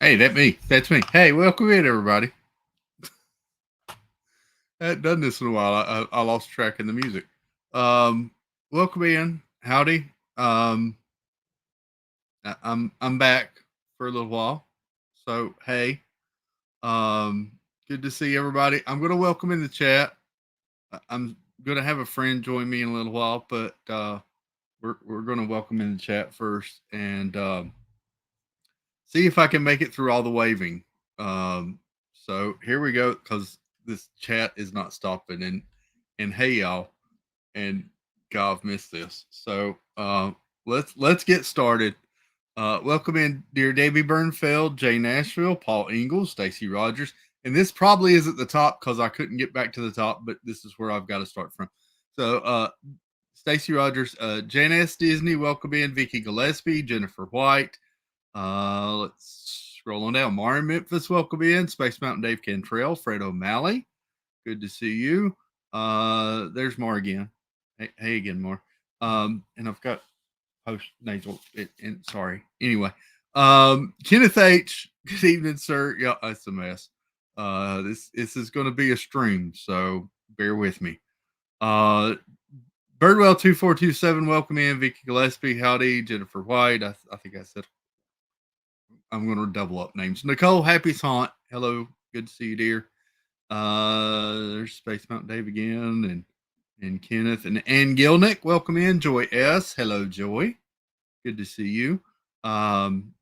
Hey, that's me. Hey, welcome in, everybody. I hadn't done this in a while. I lost track in the music. Welcome in. Howdy. I'm back for a little while. So hey, good to see everybody. I'm gonna welcome in the chat. I'm gonna have a friend join me in a little while, but we're gonna welcome in the chat first and see if I can make it through all the waving. So here we go, because this chat is not stopping. And hey y'all, and God, I've missed this. So let's get started. Welcome in, dear Davey Burnfeld, Jay Nashville, Paul Ingalls, Stacy Rogers. And this probably is at the top because I couldn't get back to the top, but this is where I've got to start from. So Stacy Rogers, Jan S. Disney, welcome in, Vicky Gillespie, Jennifer White. Let's scroll on down. Mario Memphis, welcome in. Space Mountain Dave Cantrell, Fred O'Malley. Good to see you. There's Mar again. Hey again, Mar. And I've got post nasal. And sorry. Anyway, Kenneth H. Good evening, sir. Yeah, it's a mess. This is going to be a stream, so bear with me. Birdwell 2427, welcome in. Vicky Gillespie, howdy. Jennifer White. I think I said. I'm going to double up names. Nicole Happy's Haunt. Hello. Good to see you, dear. There's Space Mountain Dave again and Kenneth and Ann Gilnick. Welcome in. Joy S. Hello, Joy. Good to see you. I'm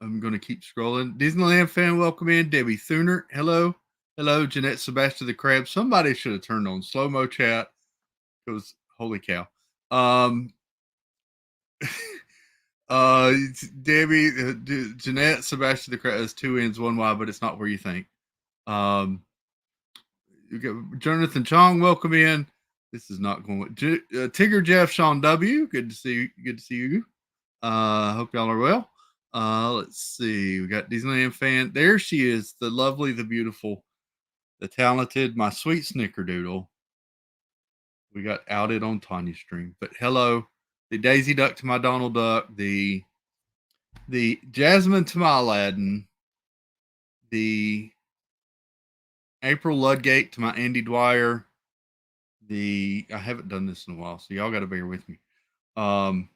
going to keep scrolling. Disneyland fan, welcome in. Debbie Thuner. Hello. Hello, Jeanette Sebastian the Crab. Somebody should have turned on slow-mo chat because holy cow. Debbie, Jeanette Sebastian the Crab has two N's, one Y, but it's not where you think. You got Jonathan Chong, welcome in. This is not going. Tigger Jeff Sean W. Good to see you. Good to see you. Hope y'all are well. Let's see. We got Disneyland fan. There she is, the lovely, the beautiful, the talented, my sweet snickerdoodle. We got outed on Tanya's stream. But hello, the Daisy Duck to my Donald Duck, the Jasmine to my Aladdin, the April Ludgate to my Andy Dwyer. I haven't done this in a while, so y'all got to bear with me. The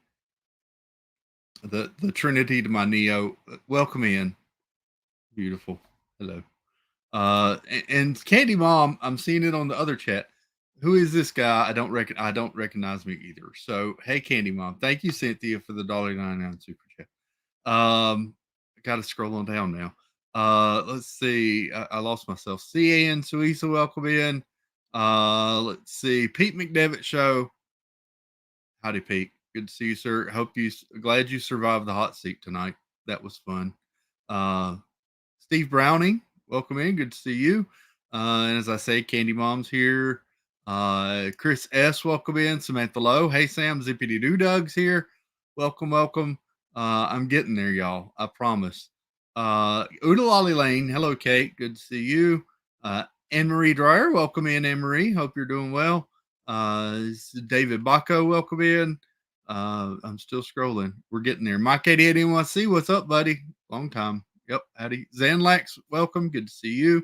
Trinity to my Neo. Welcome in. Beautiful. Hello. And Candy Mom, I'm seeing it on the other chat. Who is this guy? I don't recognize me either. So hey, Candy Mom, thank you, Cynthia, for the $1.99 super chat. I got to scroll on down now. Let's see. I lost myself. CAN Suisa, welcome in. Let's see. Pete McDevitt show. Howdy, Pete. Good to see you, sir. Glad you survived the hot seat tonight. That was fun. Steve Browning, welcome in. Good to see you. And as I say, Candy Mom's here. Chris S, welcome in. Samantha Lowe. Hey, Sam. Zippity Doo Dug's here. Welcome, welcome. I'm getting there, y'all. I promise. Oodalali Lane. Hello, Kate. Good to see you. Anne Marie Dreyer. Welcome in, Anne Marie. Hope you're doing well. David Baco. Welcome in. I'm still scrolling. We're getting there. Mike 88 NYC. What's up, buddy? Long time. Yep. Howdy. Zanlax, welcome. Good to see you.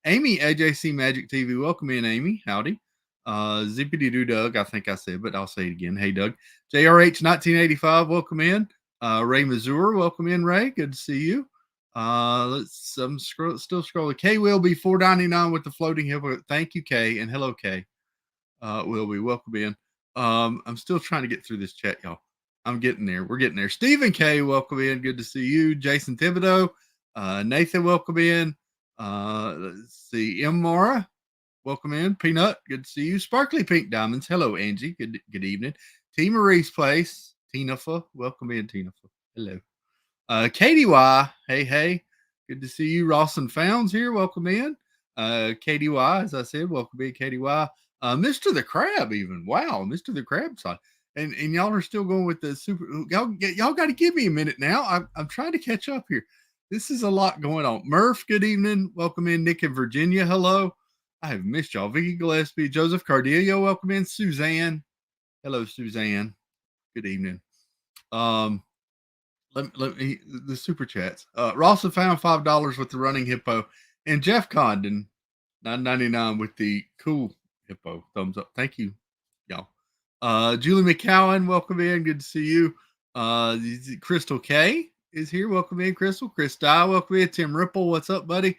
Amy, AJC Magic TV. Welcome in, Amy. Howdy. Zippity Doo Doug, I think I said, but I'll say it again. Hey, Doug. JRH 1985. Welcome in. Ray Mazur. Welcome in, Ray. Good to see you. I'm still scrolling. K will be $4.99 with the floating hippo. Thank you, Kay. And hello, Kay. Will be welcome in. I'm still trying to get through this chat, y'all. I'm getting there. We're getting there. Stephen K, welcome in. Good to see you. Jason Thibodeau. Nathan, welcome in. Let's see. M. Mora, welcome in. Peanut, good to see you. Sparkly Pink Diamonds. Hello, Angie. Good evening. T. Marie's Place. Tinafa, welcome in, Tinafa. Hello. Katie Y, hey. Good to see you. Rawson Founds here. Welcome in. Katie Y, as I said, welcome in, Katie Y. Mr. the Crab, even. Wow, Mr. the Crab side. And y'all are still going with the super. Y'all got to give me a minute now. I'm trying to catch up here. This is a lot going on. Murph, good evening. Welcome in. Nick in Virginia. Hello. I have missed y'all. Vicky Gillespie, Joseph Cardillo, welcome in. Suzanne. Hello, Suzanne. Good evening. Let me the super chats. Ross found $5 with the running hippo, and Jeff Condon $9.99 with the cool hippo. Thumbs up. Thank you, y'all. Julie McCowan, welcome in. Good to see you. Crystal K is here. Welcome in, Crystal. Chris Dye, welcome in. Tim Ripple, what's up, buddy?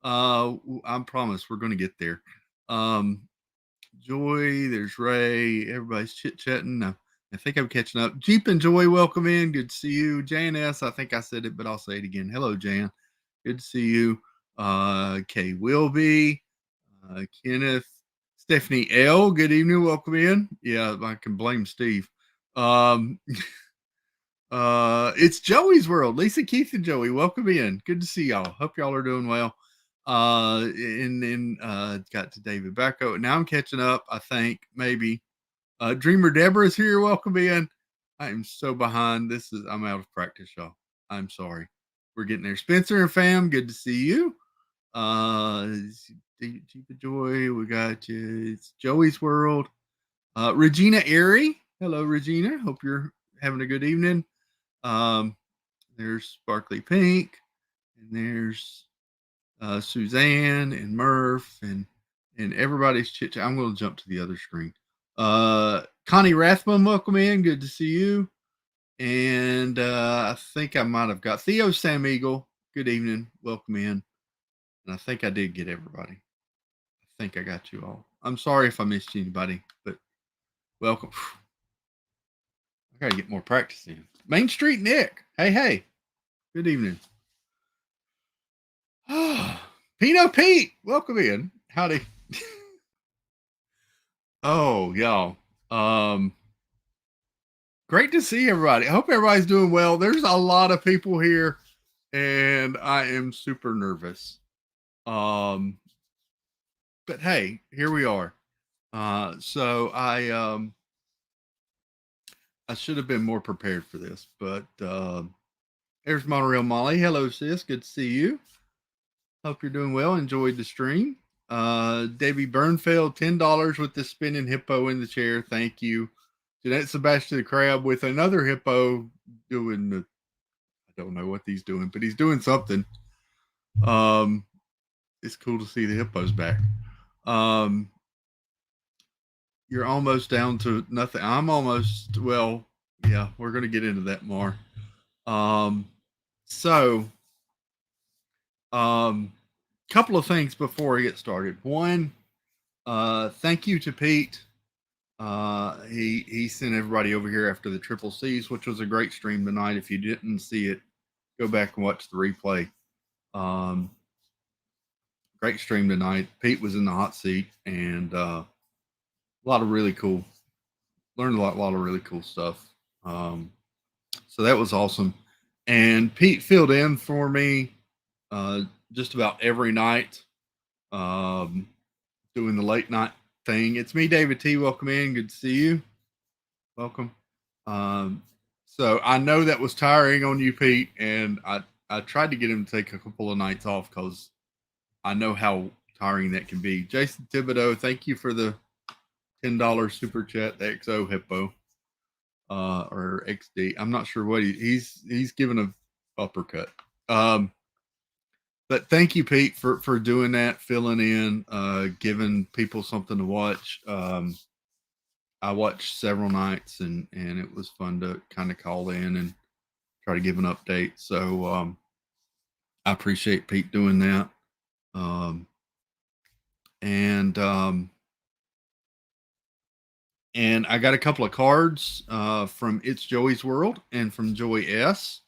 I promise we're going to get there. Joy, there's Ray. Everybody's chit chatting. I think I'm catching up. Jeep and Joy, welcome in. Good to see you. JNS, I think I said it, but I'll say it again. Hello, Jan. Good to see you. Kay Wilby, Kenneth, Stephanie L. Good evening. Welcome in. Yeah, I can blame Steve. It's Joey's World. Lisa, Keith, and Joey, welcome in. Good to see y'all. Hope y'all are doing well. And then got to David Backo. Now I'm catching up. I think maybe. Dreamer Deborah is here. Welcome in. I am so behind. I'm out of practice, y'all. I'm sorry. We're getting there. Spencer and fam, good to see you. Jeep of Joy, we got you. It's Joey's World. Regina Airy. Hello, Regina. Hope you're having a good evening. There's Sparkly Pink, and there's Suzanne and Murph and everybody's chit chat. I'm going to jump to the other screen. Connie Rathman, welcome in. Good to see you. And I think I might have got Theo Sam Eagle. Good evening. Welcome in. And I think I did get everybody. I think I got you all. I'm sorry if I missed anybody, but welcome. I got to get more practice in. Main Street Nick. Hey. Good evening. Pino Pete, welcome in. Howdy. Oh, y'all. Um, Great to see everybody. I hope everybody's doing well. There's a lot of people here, and I am super nervous. Um, but hey, here we are. I should have been more prepared for this, but there's Monorail Molly. Hello, sis. Good to see you. Hope you're doing well. Enjoyed the stream. Davey Burnfeld, $10 with the spinning hippo in the chair. Thank you. Jeanette Sebastian the Crab with another hippo doing the, I don't know what he's doing, but he's doing something. Um, it's cool to see the hippos back. Um, you're almost down to nothing. I'm almost, well, yeah, we're going to get into that more. Um, so, couple of things before I get started. One, thank you to Pete. He sent everybody over here after the Triple C's, which was a great stream tonight. If you didn't see it, go back and watch the replay. Great stream tonight. Pete was in the hot seat, and a lot of really cool. Learned a lot of really cool stuff. So that was awesome. And Pete filled in for me just about every night, doing the late night thing. It's me, David T. Welcome in. Good to see you. Welcome. So I know that was tiring on you, Pete, and I tried to get him to take a couple of nights off because I know how tiring that can be. Jason Thibodeau, thank you for the $10 super chat. The XO Hippo, or XD. I'm not sure what he's given a uppercut. But thank you, Pete, for doing that, filling in, giving people something to watch. I watched several nights, and it was fun to kind of call in and try to give an update. So I appreciate Pete doing that. Um, and and I got a couple of cards from It's Joey's World and from Joey S.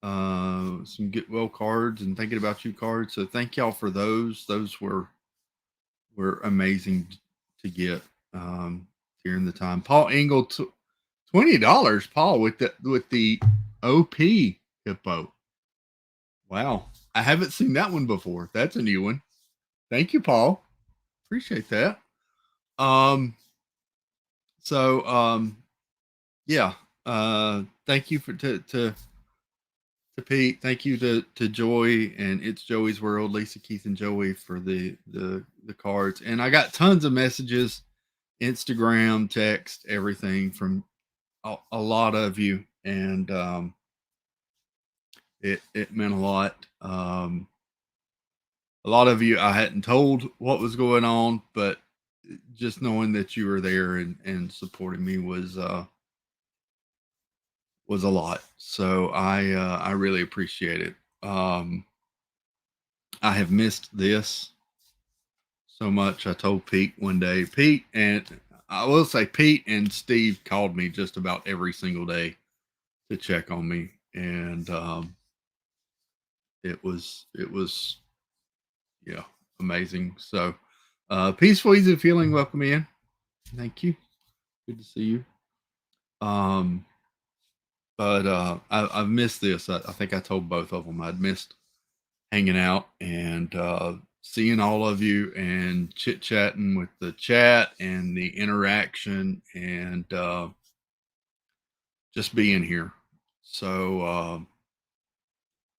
Some Get Well cards and Thinking About You cards. So thank y'all for those. Those were amazing to get during the time. Paul Engel, $20. Paul with the OP hippo. Wow, I haven't seen that one before. That's a new one. Thank you, Paul. Appreciate that. Um, so yeah. Thank you to Pete. Thank you to Joy and It's Joey's World, Lisa, Keith, and Joey for the cards. And I got tons of messages, Instagram, text, everything from a lot of you, and it meant a lot. A lot of you I hadn't told what was going on, but just knowing that you were there and supporting me was a lot. So I really appreciate it. I have missed this so much. I told Pete one day, Pete, and I will say Pete and Steve called me just about every single day to check on me, and it was yeah, amazing. So peaceful, easy feeling. Welcome in. Thank you. Good to see you. Um, but I've missed this. I think I told both of them I'd missed hanging out and seeing all of you and chit chatting with the chat and the interaction and just being here. So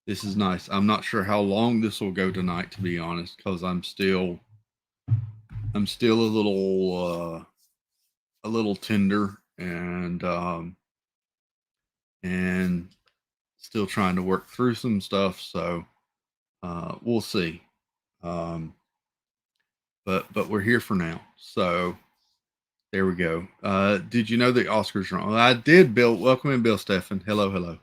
this is nice. I'm not sure how long this will go tonight, to be honest, because I'm still a little tender and still trying to work through some stuff. So we'll see. Um, but we're here for now. So there we go. Did you know the Oscars are on? I did, Bill. Welcome in, Bill Steffen. Hello, hello.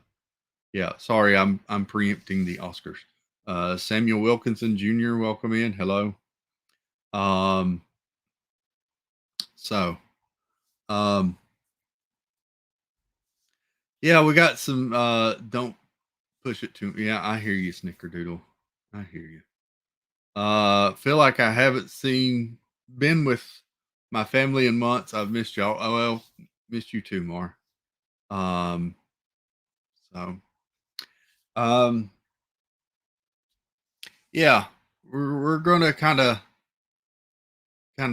Yeah, sorry, I'm preempting the Oscars. Samuel Wilkinson Jr. Welcome in. Hello. Um, so um, yeah, we got some. Don't push it too. Yeah, I hear you, Snickerdoodle. I hear you. Feel like I haven't been with my family in months. I've missed y'all. Oh, well, missed you too, Mar. Um, so, um, yeah, we're gonna kind of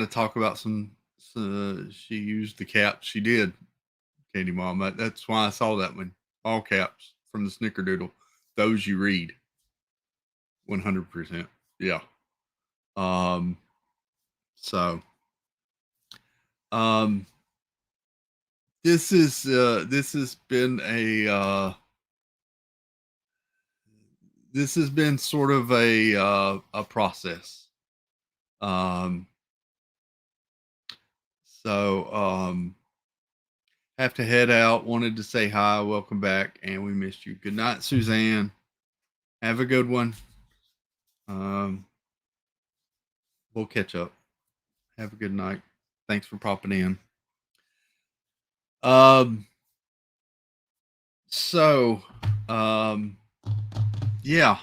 talk about some. She used the caps. She did, Katie Mom. That's why I saw that one. All caps from the Snickerdoodle. Those you read. 100%. Yeah. Um. So. Um. This has been this has been sort of a process. Um. So have to head out. Wanted to say hi, welcome back, and we missed you. Good night, Suzanne. Have a good one. Um. We'll catch up. Have a good night. Thanks for popping in. Um. So. Um. Yeah.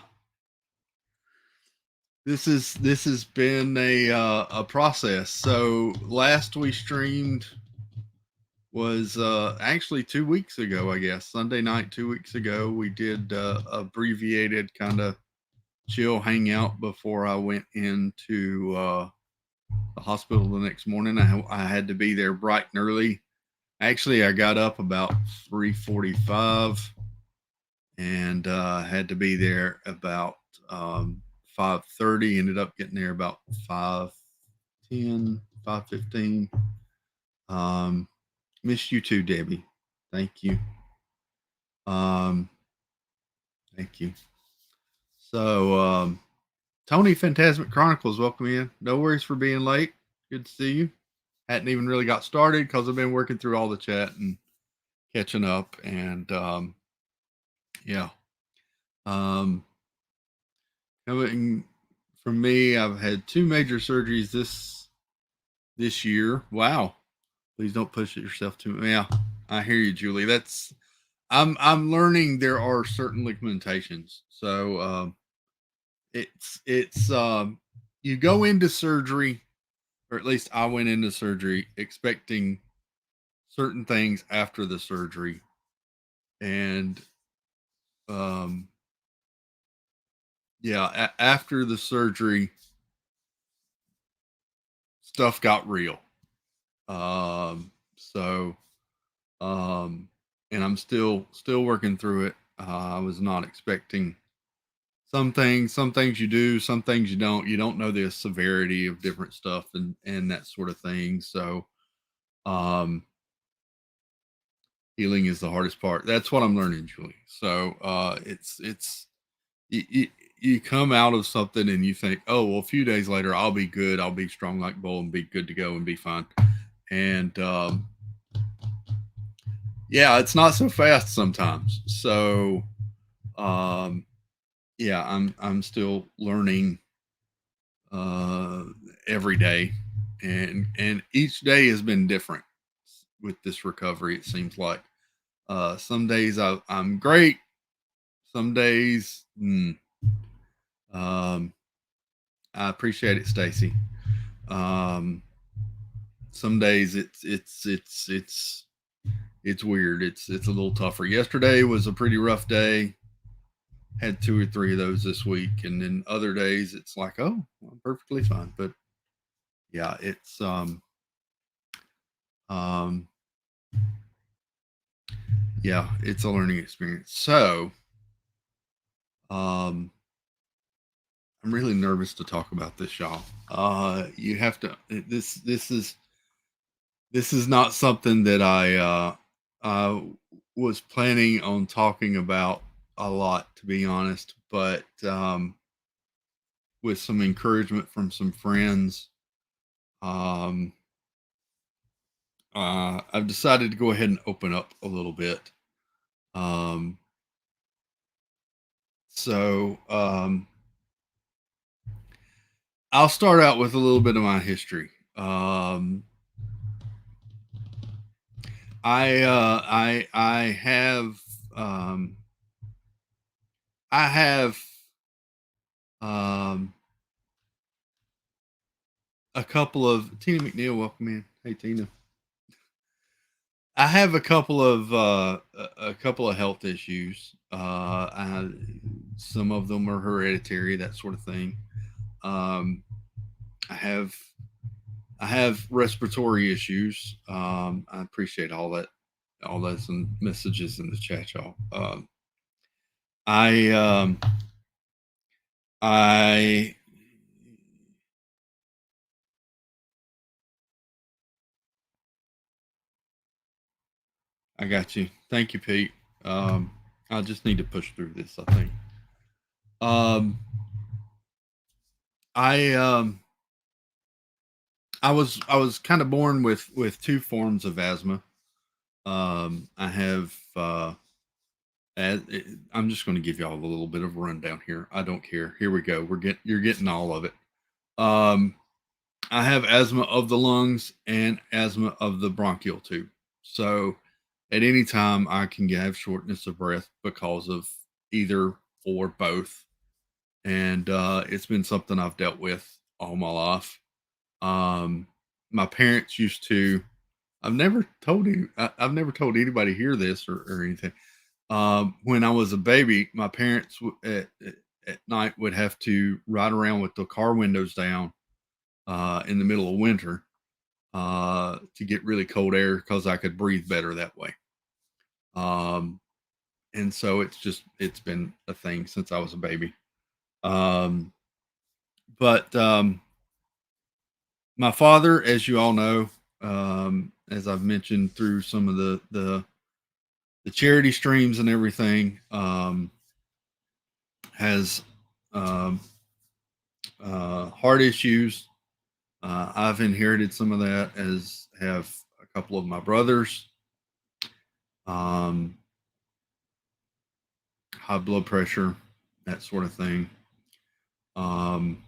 This has been a process. So last we streamed was actually 2 weeks ago, I guess. Sunday night 2 weeks ago. We did abbreviated kind of chill hangout before I went into the hospital the next morning. I had to be there bright and early. Actually, I got up about 3:45 and had to be there about 5:30. Ended up getting there about 5:10, 5:15. Um, Missed you too, Debbie. Thank you. Um, Thank you. So, Tony Phantasmic Chronicles, welcome in. No worries for being late. Good to see you. Hadn't even really got started because I've been working through all the chat and catching up. And yeah, um, coming from me, I've had two major surgeries this year. Wow. Please don't push it yourself too. Yeah, I hear you, Julie. I'm learning there are certain limitations. So it's you go into surgery, or at least I went into surgery expecting certain things after the surgery, and um yeah, after the surgery, stuff got real. So and I'm still working through it. I was not expecting some things you do, some things you don't. You don't know the severity of different stuff and that sort of thing. So um healing is the hardest part. That's what I'm learning, Julie. So it's you, you come out of something and you think, oh well, a few days later I'll be good, I'll be strong like bull and be good to go and be fine. And yeah, it's not so fast sometimes. So um yeah, I'm still learning uh every day, and each day has been different with this recovery. It seems like some days I'm great, some days um I appreciate it, Stacy. um some days it's weird. It's a little tougher. Yesterday was a pretty rough day. Had two or three of those this week, and then other days it's like, oh, I'm perfectly fine. But yeah, it's um yeah, it's a learning experience. So um I'm really nervous to talk about this, y'all. You have to this is not something that I was planning on talking about a lot, to be honest. But with some encouragement from some friends, um, I've decided to go ahead and open up a little bit. Um, so I'll start out with a little bit of my history. I um, I have um, a couple of Tina McNeil, welcome in. Hey Tina. I have a couple of health issues. Some of them are hereditary, that sort of thing. Um, I have I have respiratory issues. I appreciate all those messages in the chat, y'all. I I I got you. Thank you, Pete. I just need to push through this, I think. Um, I I was kind of born with two forms of asthma. I have as, I'm just going to give y'all a little bit of a rundown here. I don't care. Here we go. You're getting all of it. Um, I have asthma of the lungs and asthma of the bronchial tube. So at any time I can have shortness of breath because of either or both. And it's been something I've dealt with all my life. Um, my parents used to. I've never told anybody hear this or anything. When I was a baby, my parents at night would have to ride around with the car windows down in the middle of winter to get really cold air because I could breathe better that way. Um, and so it's been a thing since I was a baby. Um, but my father, as you all know, as I've mentioned through some of the charity streams and everything, has um, heart issues. I've inherited some of that, as have a couple of my brothers. Um, high blood pressure, that sort of thing. Um,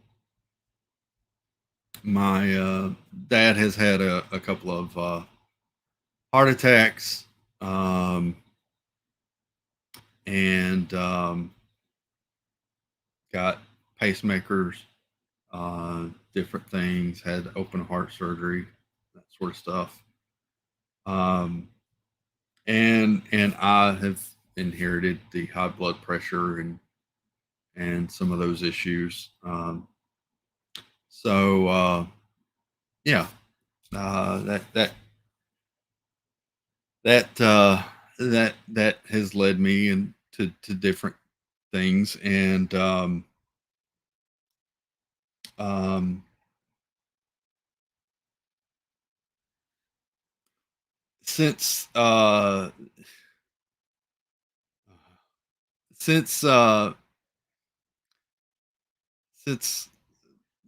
my dad has had a couple of heart attacks, um, and got pacemakers, different things, had open heart surgery, that sort of stuff. Um, and I have inherited the high blood pressure and some of those issues. So yeah, that that that has led me into to different things, and um, since since uh, since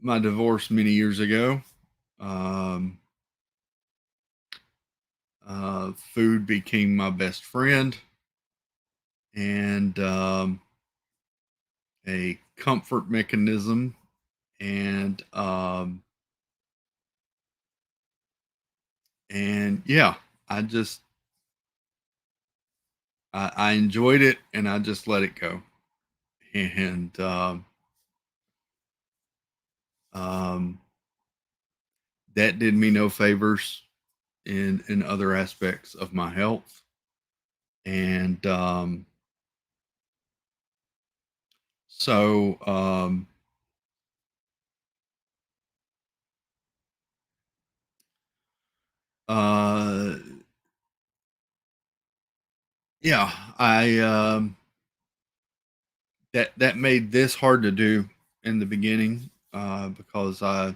my divorce many years ago, um, food became my best friend and a comfort mechanism, and and yeah, I just I enjoyed it and I just let it go, and um, that did me no favors in other aspects of my health, and so uh, yeah, I that made this hard to do in the beginning because I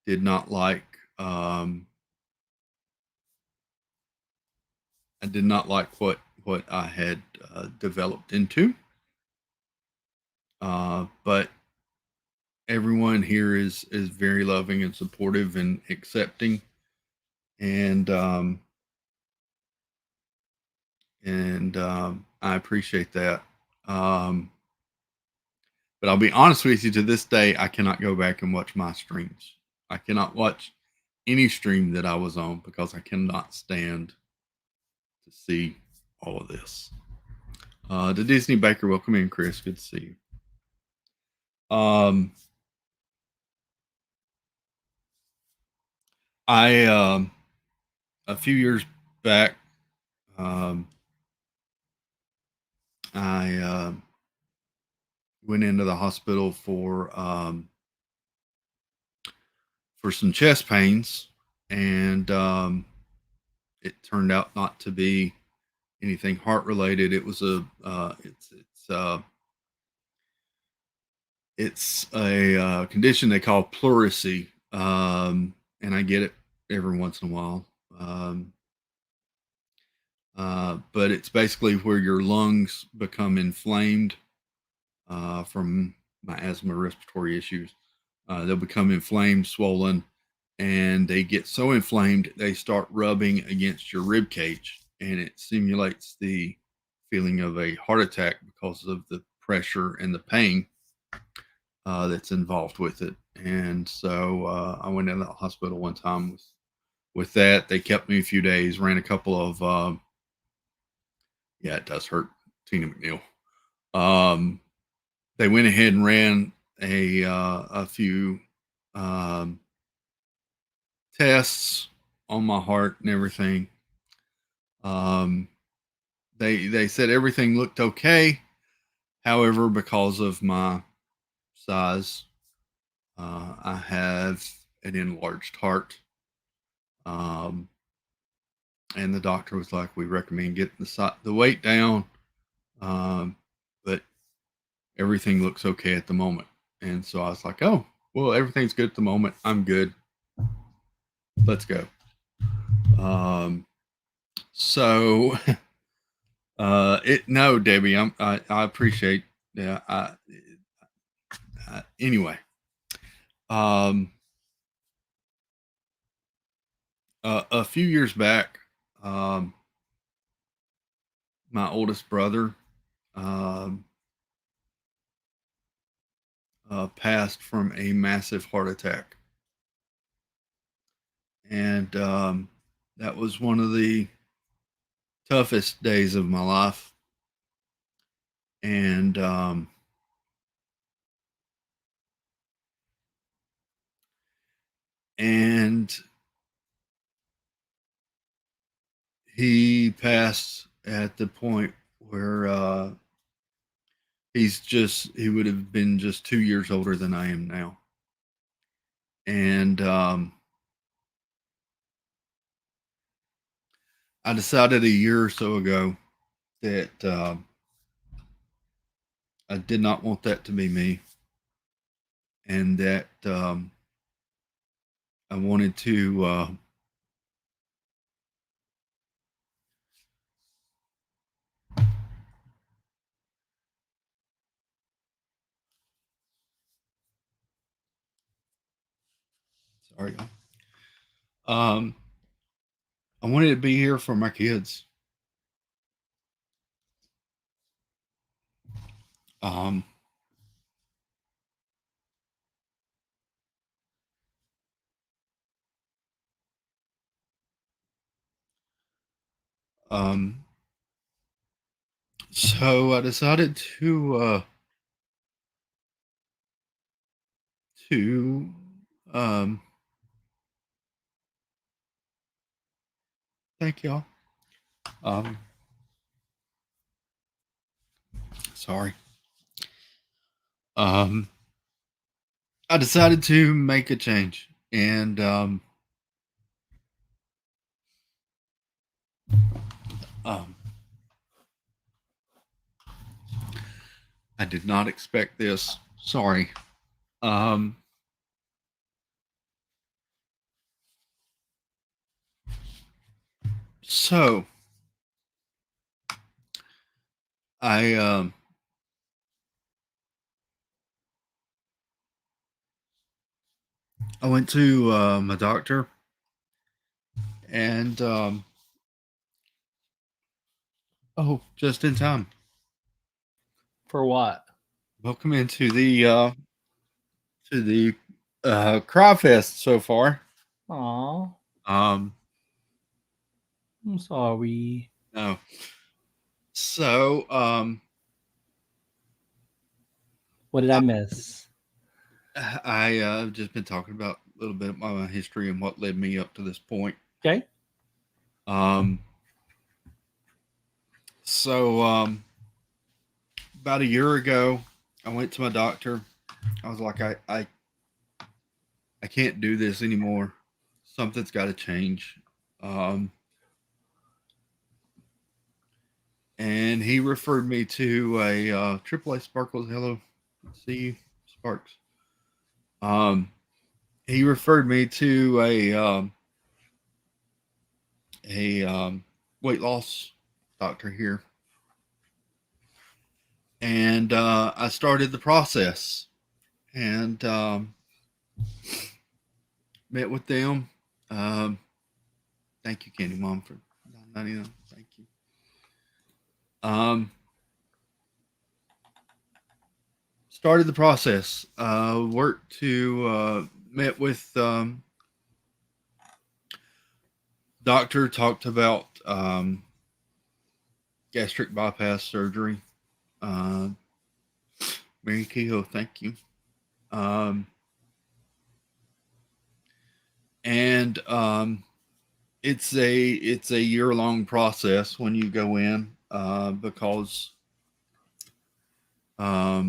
did not like um, I did not like what I had developed into. But everyone here is very loving and supportive and accepting, and I appreciate that. Um, but I'll be honest with you, to this day, I cannot go back and watch my streams. I cannot watch any stream that I was on because I cannot stand to see all of this. The Disney Baker, welcome in, Chris. Good to see you. Um, I a few years back, um, I went into the hospital for some chest pains, and it turned out not to be anything heart related. It was a it's a condition they call pleurisy, and I get it every once in a while. But it's basically where your lungs become inflamed from my asthma respiratory issues. They'll become inflamed, swollen, and they get so inflamed they start rubbing against your rib cage, and it simulates the feeling of a heart attack because of the pressure and the pain that's involved with it. And so I went in the hospital one time with that. They kept me a few days, ran a couple of yeah, it does hurt, Tina McNeil. Um, they went ahead and ran a few um, tests on my heart and everything. Um, they said everything looked okay. However, because of my size, I have an enlarged heart. Um, and the doctor was like, "We recommend getting the weight down, but everything looks okay at the moment." And so I was like, "Oh, well, everything's good at the moment. I'm good. Let's go." Um, so it no, Debbie, I appreciate. Yeah. Anyway, um, a few years back, um, my oldest brother um, passed from a massive heart attack, and that was one of the toughest days of my life. And and he passed at the point where he would have been just 2 years older than I am now. And I decided a year or so ago that I did not want that to be me, and that I wanted to sorry, um, I wanted to be here for my kids. Um, um, so I decided to um, thank y'all. Um, sorry. Um, I decided to make a change, and um, I did not expect this. Sorry. Um, so I I went to my doctor, and oh, just in time. For what? Welcome into the Cry Fest so far. Aw, Um, I'm sorry. no. So What did I miss? I just been talking about little bit of my history and what led me up to this point. Okay. Um, so about a year ago, I went to my doctor. I was like, I can't do this anymore. Something's got to change. Um, and he referred me to a AAA Sparkles. Hello, see you, Sparks. He referred me to a weight loss doctor here, and I started the process and met with them. Um, Thank you, Candy Mom, for $9.99. Thank you. Started the process. Worked to met with doctor. Talked about gastric bypass surgery. Uh, Mary Kehoe, thank you. And it's a year long process when you go in because a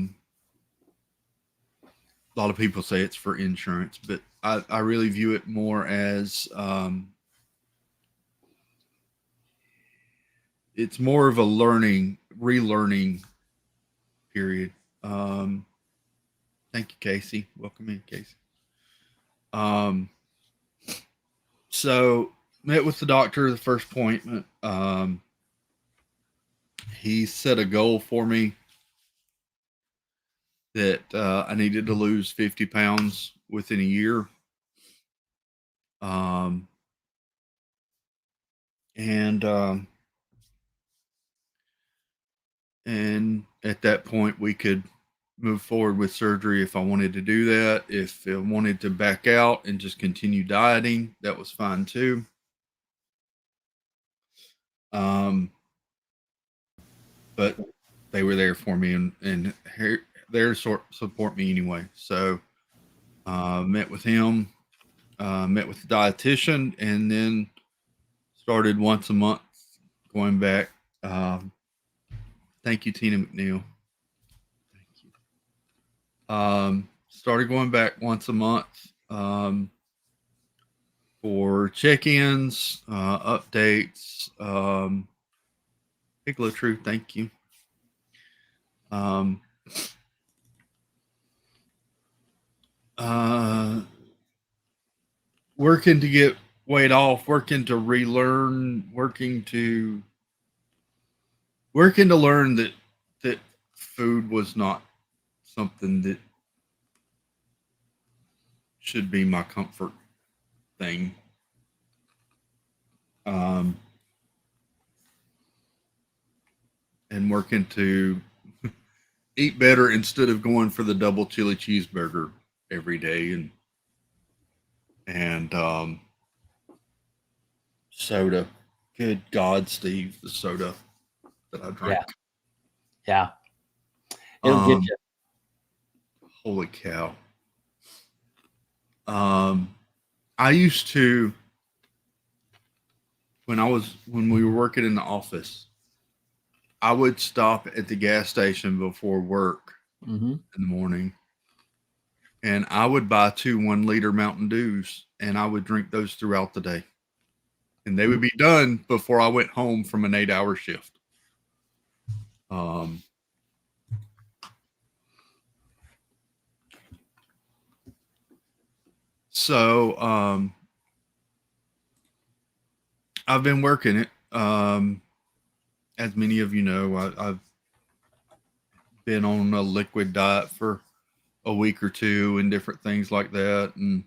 lot of people say it's for insurance, but I really view it more as it's more of a relearning period. Thank you, Casey. Welcome in, Casey. So met with the doctor the first appointment. He set a goal for me that I needed to lose 50 pounds within a year. Um, and and at that point we could move forward with surgery if I wanted to do that. If I wanted to back out and just continue dieting, that was fine too. But they were there for me and there to support me anyway. So met with him, met with the dietitian, and then started once a month going back. Thank you, Tina McNeil. Thank you. Started going back once a month for check-ins, updates. Piccolo True, thank you. Working to get weight off, working to relearn, working to learn that food was not something that should be my comfort thing. And working to eat better instead of going for the double chili cheeseburger every day and soda. Good God, Steve, the soda that I drank. Yeah. It'll get you. Holy cow. I used to when we were working in the office, I would stop at the gas station before work in the morning, and I would buy 2 1-liter Mountain Dews, and I would drink those throughout the day, and they would be done before I went home from an 8-hour shift. So I've been working it. As many of you know, I've been on a liquid diet for a week or two and different things like that. And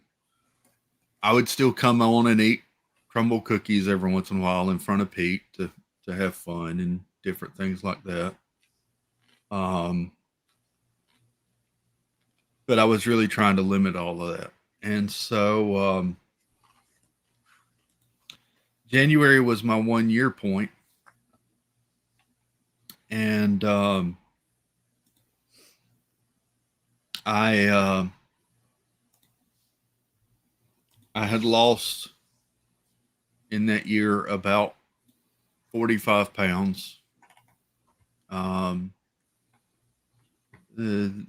I would still come on and eat crumble cookies every once in a while in front of Pete to have fun and different things like that. But I was really trying to limit all of that. And so January was my 1 year point. And I I had lost in that year about 45 pounds. The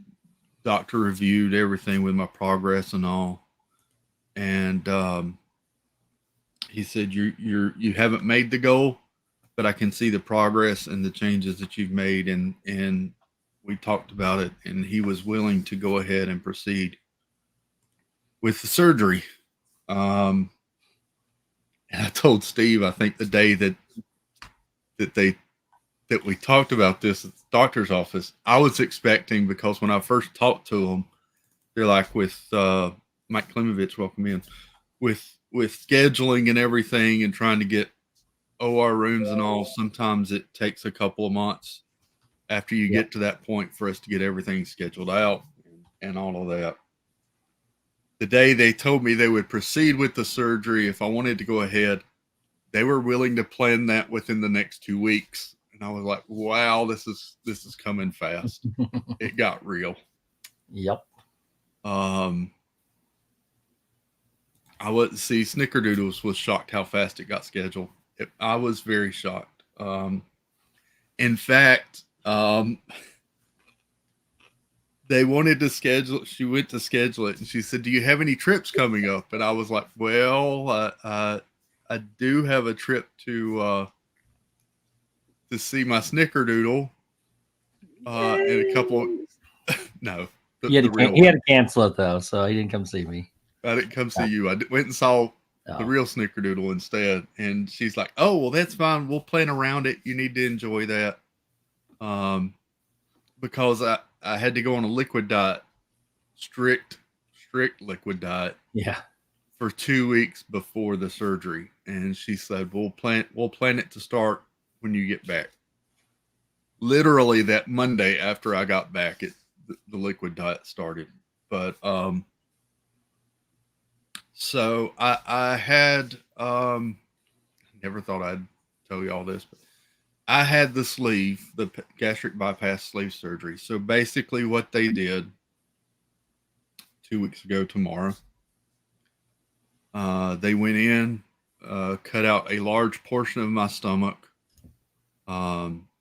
doctor reviewed everything with my progress and all, and he said, you haven't made the goal, but I can see the progress and the changes that you've made." And we talked about it, and he was willing to go ahead and proceed with the surgery. And I told Steve, I think the day that they that we talked about this at the doctor's office, I was expecting, because when I first talked to them, they're like, with Mike Klimovich, welcome in, with scheduling and everything and trying to get OR rooms and all, sometimes it takes a couple of months after you get to that point for us to get everything scheduled out and all of that. The day they told me they would proceed with the surgery, if I wanted to go ahead, they were willing to plan that within the next 2 weeks. And I was like, wow, this is coming fast. It got real. Yep. I was Snickerdoodles was shocked how fast it got scheduled. I was very shocked. In fact, they wanted to schedule. She went to schedule it, and she said, "Do you have any trips coming up?" And I was like, "Well, I do have a trip to see my Snickerdoodle, and a couple of no." He had to cancel it though, so he didn't come see me. I didn't come see you. I went and saw the real Snickerdoodle instead. And she's like, "Oh, well, that's fine. We'll plan around it. You need to enjoy that." Because I had to go on a liquid diet, strict liquid diet. Yeah. For 2 weeks before the surgery. And she said, we'll plan it to start when you get back. Literally that Monday after I got back, the liquid diet started. But so I had never thought I'd tell you all this, but I had the gastric bypass sleeve surgery. So basically what they did 2 weeks ago tomorrow, they went in, cut out a large portion of my stomach,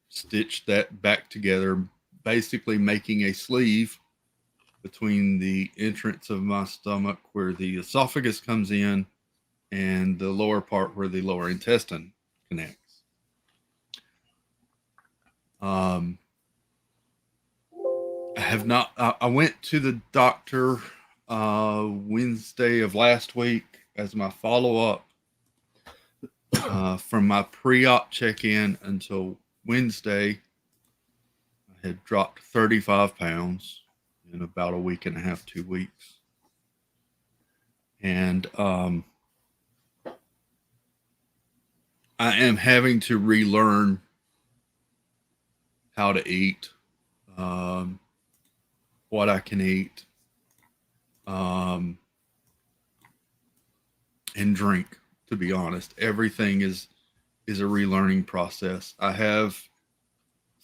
stitched that back together, basically making a sleeve between the entrance of my stomach where the esophagus comes in and the lower part where the lower intestine connects. I have not. I went to the doctor Wednesday of last week as my follow-up from my pre-op check-in until Wednesday. I had dropped 35 pounds in about a week and a half, 2 weeks. And I am having to relearn how to eat, what I can eat, and drink. To be honest, everything is a relearning process. I have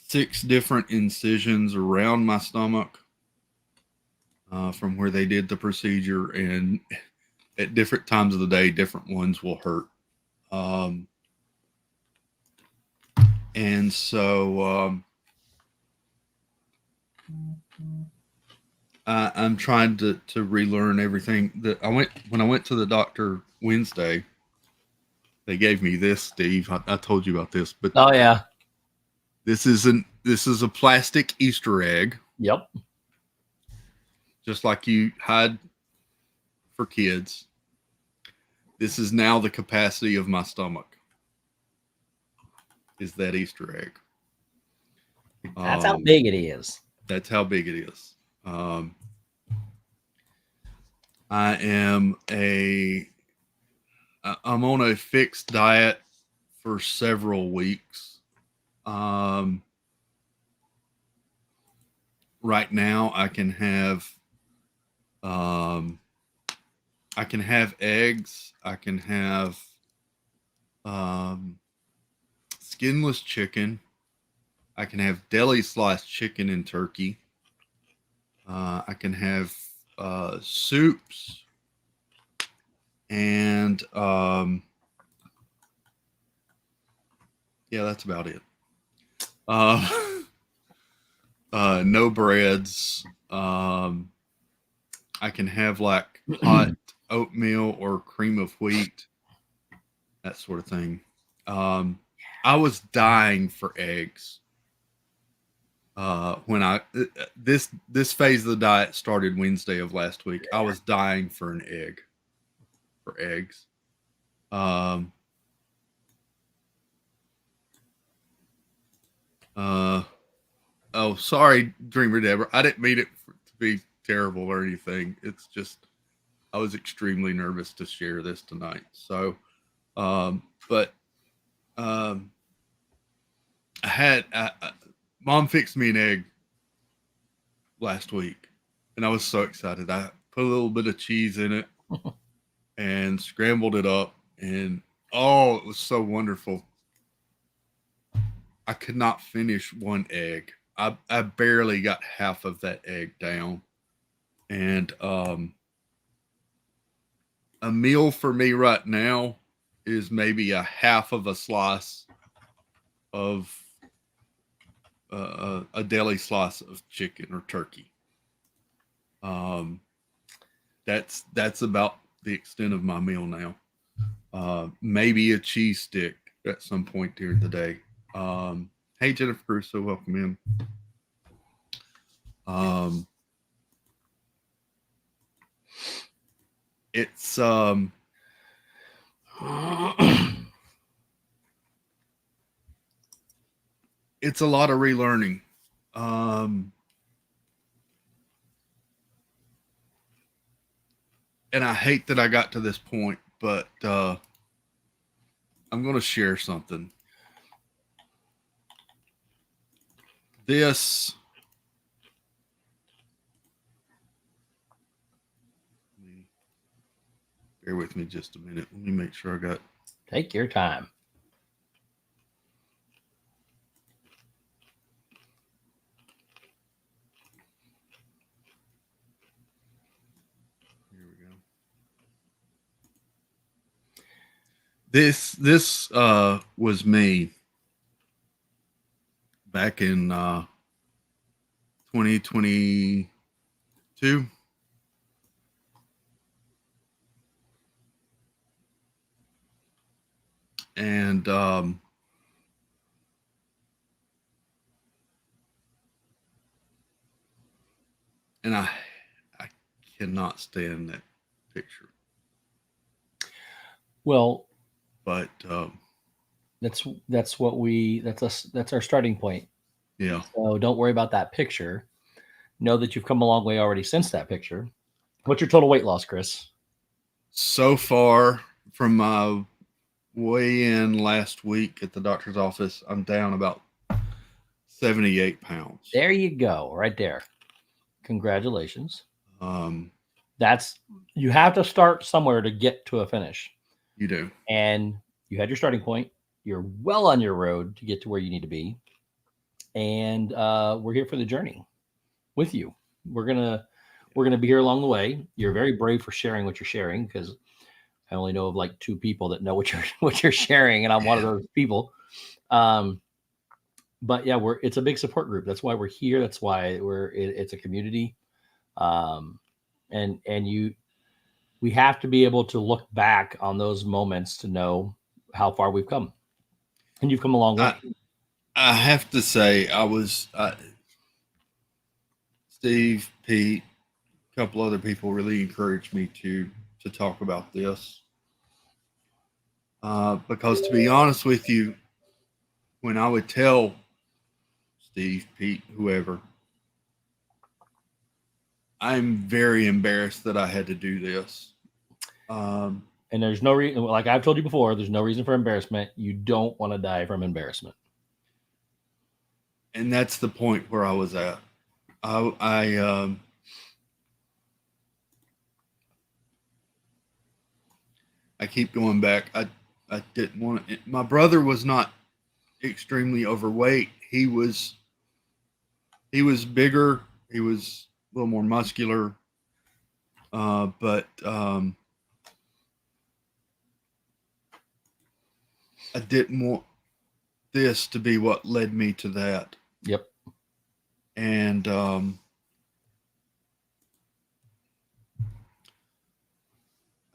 6 different incisions around my stomach from where they did the procedure, and at different times of the day, different ones will hurt. And so I'm trying to relearn everything that when I went to the doctor Wednesday. They gave me this, Steve. I told you about this, but oh yeah, this is a plastic Easter egg. Yep. Just like you hide for kids. This is now the capacity of my stomach. Is that Easter egg? That's how big it is. That's how big it is. I'm on a fixed diet for several weeks. Right now I can have eggs. I can have skinless chicken. I can have deli sliced chicken and turkey. I can have soups. and yeah, that's about it. No breads. I can have like hot oatmeal or cream of wheat, that sort of thing. I was dying for eggs when I this phase of the diet started Wednesday of last week. I was dying for an egg, for eggs. Um, uh, oh, sorry, Dreamer Deborah. I didn't mean it to be terrible or anything. It's just I was extremely nervous to share this tonight. So, but um, mom fixed me an egg last week, and I was so excited. I put a little bit of cheese in it and scrambled it up, and oh, it was so wonderful. I could not finish one egg. I barely got half of that egg down, and a meal for me right now is maybe a half of a slice of a deli slice of chicken or turkey. Um, that's about the extent of my meal now. Maybe a cheese stick at some point during the day. Hey Jennifer Crusoe, welcome in. It's it's a lot of relearning. And I hate that I got to this point, but I'm going to share something. This bear with me just a minute. Let me make sure I got. Take your time. Here we go. This was me back in 2022. And I cannot stand that picture. Well, but that's what we that's us that's our starting point. Yeah. So don't worry about that picture. Know that you've come a long way already since that picture. What's your total weight loss, Chris? So far, from my weigh-in last week at the doctor's office, I'm down about 78 pounds. There you go, right there. Congratulations. That's you have to start somewhere to get to a finish. You do. And you had your starting point. You're well on your road to get to where you need to be. And we're here for the journey with you. We're gonna be here along the way. You're very brave for sharing what you're sharing, because I only know of like 2 people that know what you're sharing, and I'm one of those people. But yeah, it's a big support group. That's why we're here. That's why it's a community. And we have to be able to look back on those moments to know how far we've come. And you've come a long way. I have to say, Steve, Pete, a couple other people really encouraged me to talk about this. Because to be honest with you, when I would tell Steve, Pete, whoever, I'm very embarrassed that I had to do this. And there's no reason, like I've told you before, there's no reason for embarrassment. You don't want to die from embarrassment. And that's the point where I was at. I keep going back. I didn't want to. My brother was not extremely overweight. He was bigger. He was a little more muscular. But I didn't want this to be what led me to that. Yep. And I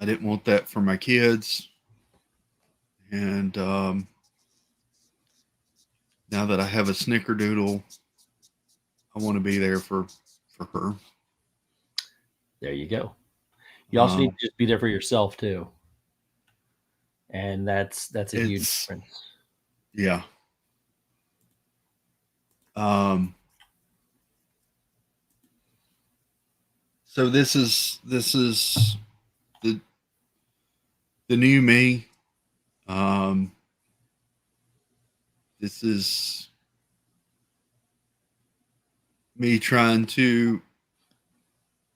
didn't want that for my kids. And now that I have a snickerdoodle, I want to be there for her. There you go. You also need Um, to just be there for yourself too. And that's a huge it's difference. yeah. So this is the new me. This is me trying to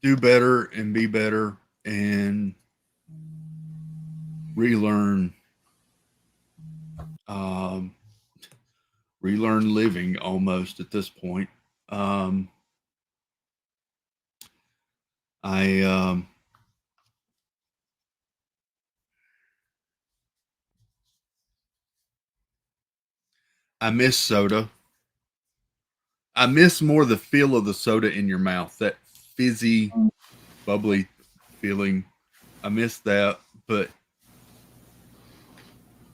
do better and be better and relearn um, relearn living almost at this point. Um, I I miss soda. I miss more the feel of the soda in your mouth, that fizzy, bubbly feeling. I miss that, but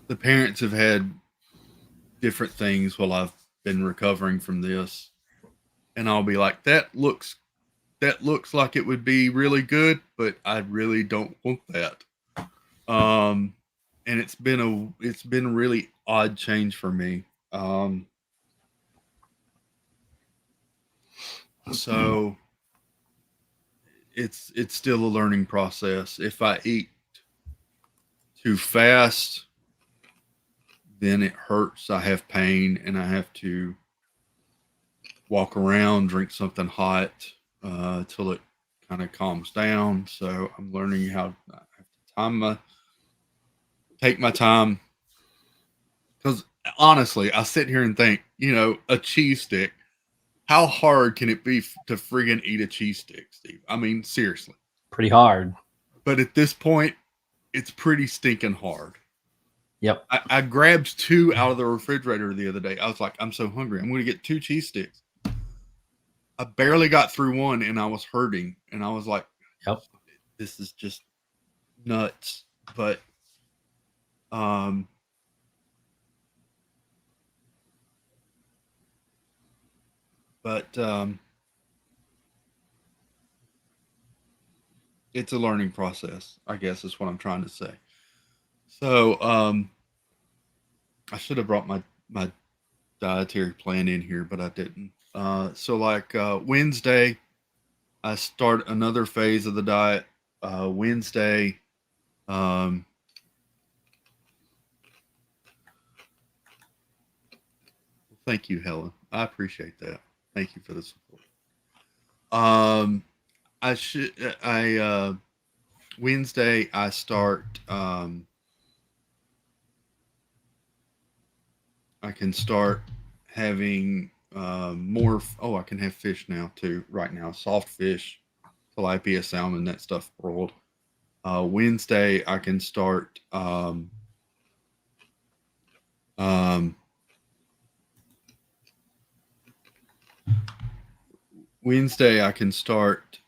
the parents have had different things while I've been recovering from this, and I'll be like, that looks like it would be really good, but I really don't want that. Um, and it's been a really odd change for me. So it's still a learning process. If I eat too fast, then it hurts. I have pain, and I have to walk around, drink something hot till it kind of calms down. So I'm learning how I have to take my time. Because honestly, I sit here and think, a cheese stick. How hard can it be to friggin' eat a cheese stick, Steve? I mean, seriously. Pretty hard. But at this point, it's pretty stinking hard. Yep. I grabbed 2 out of the refrigerator the other day. I was like, I'm so hungry. I'm going to get 2 cheese sticks. I barely got through one and I was hurting. And I was like, Yep. this is just nuts. But, um, but, it's a learning process, I guess is what I'm trying to say. So, I should have brought my dietary plan in here, but I didn't. So like Wednesday, I start another phase of the diet. Wednesday, um, thank you, Helen. I appreciate that. Thank you for the support. Um, I Wednesday I start. I can start having more. Oh, I can have fish now too. Right now, soft fish, tilapia, salmon, that stuff broiled. Wednesday, I can start. Um, Wednesday, I can start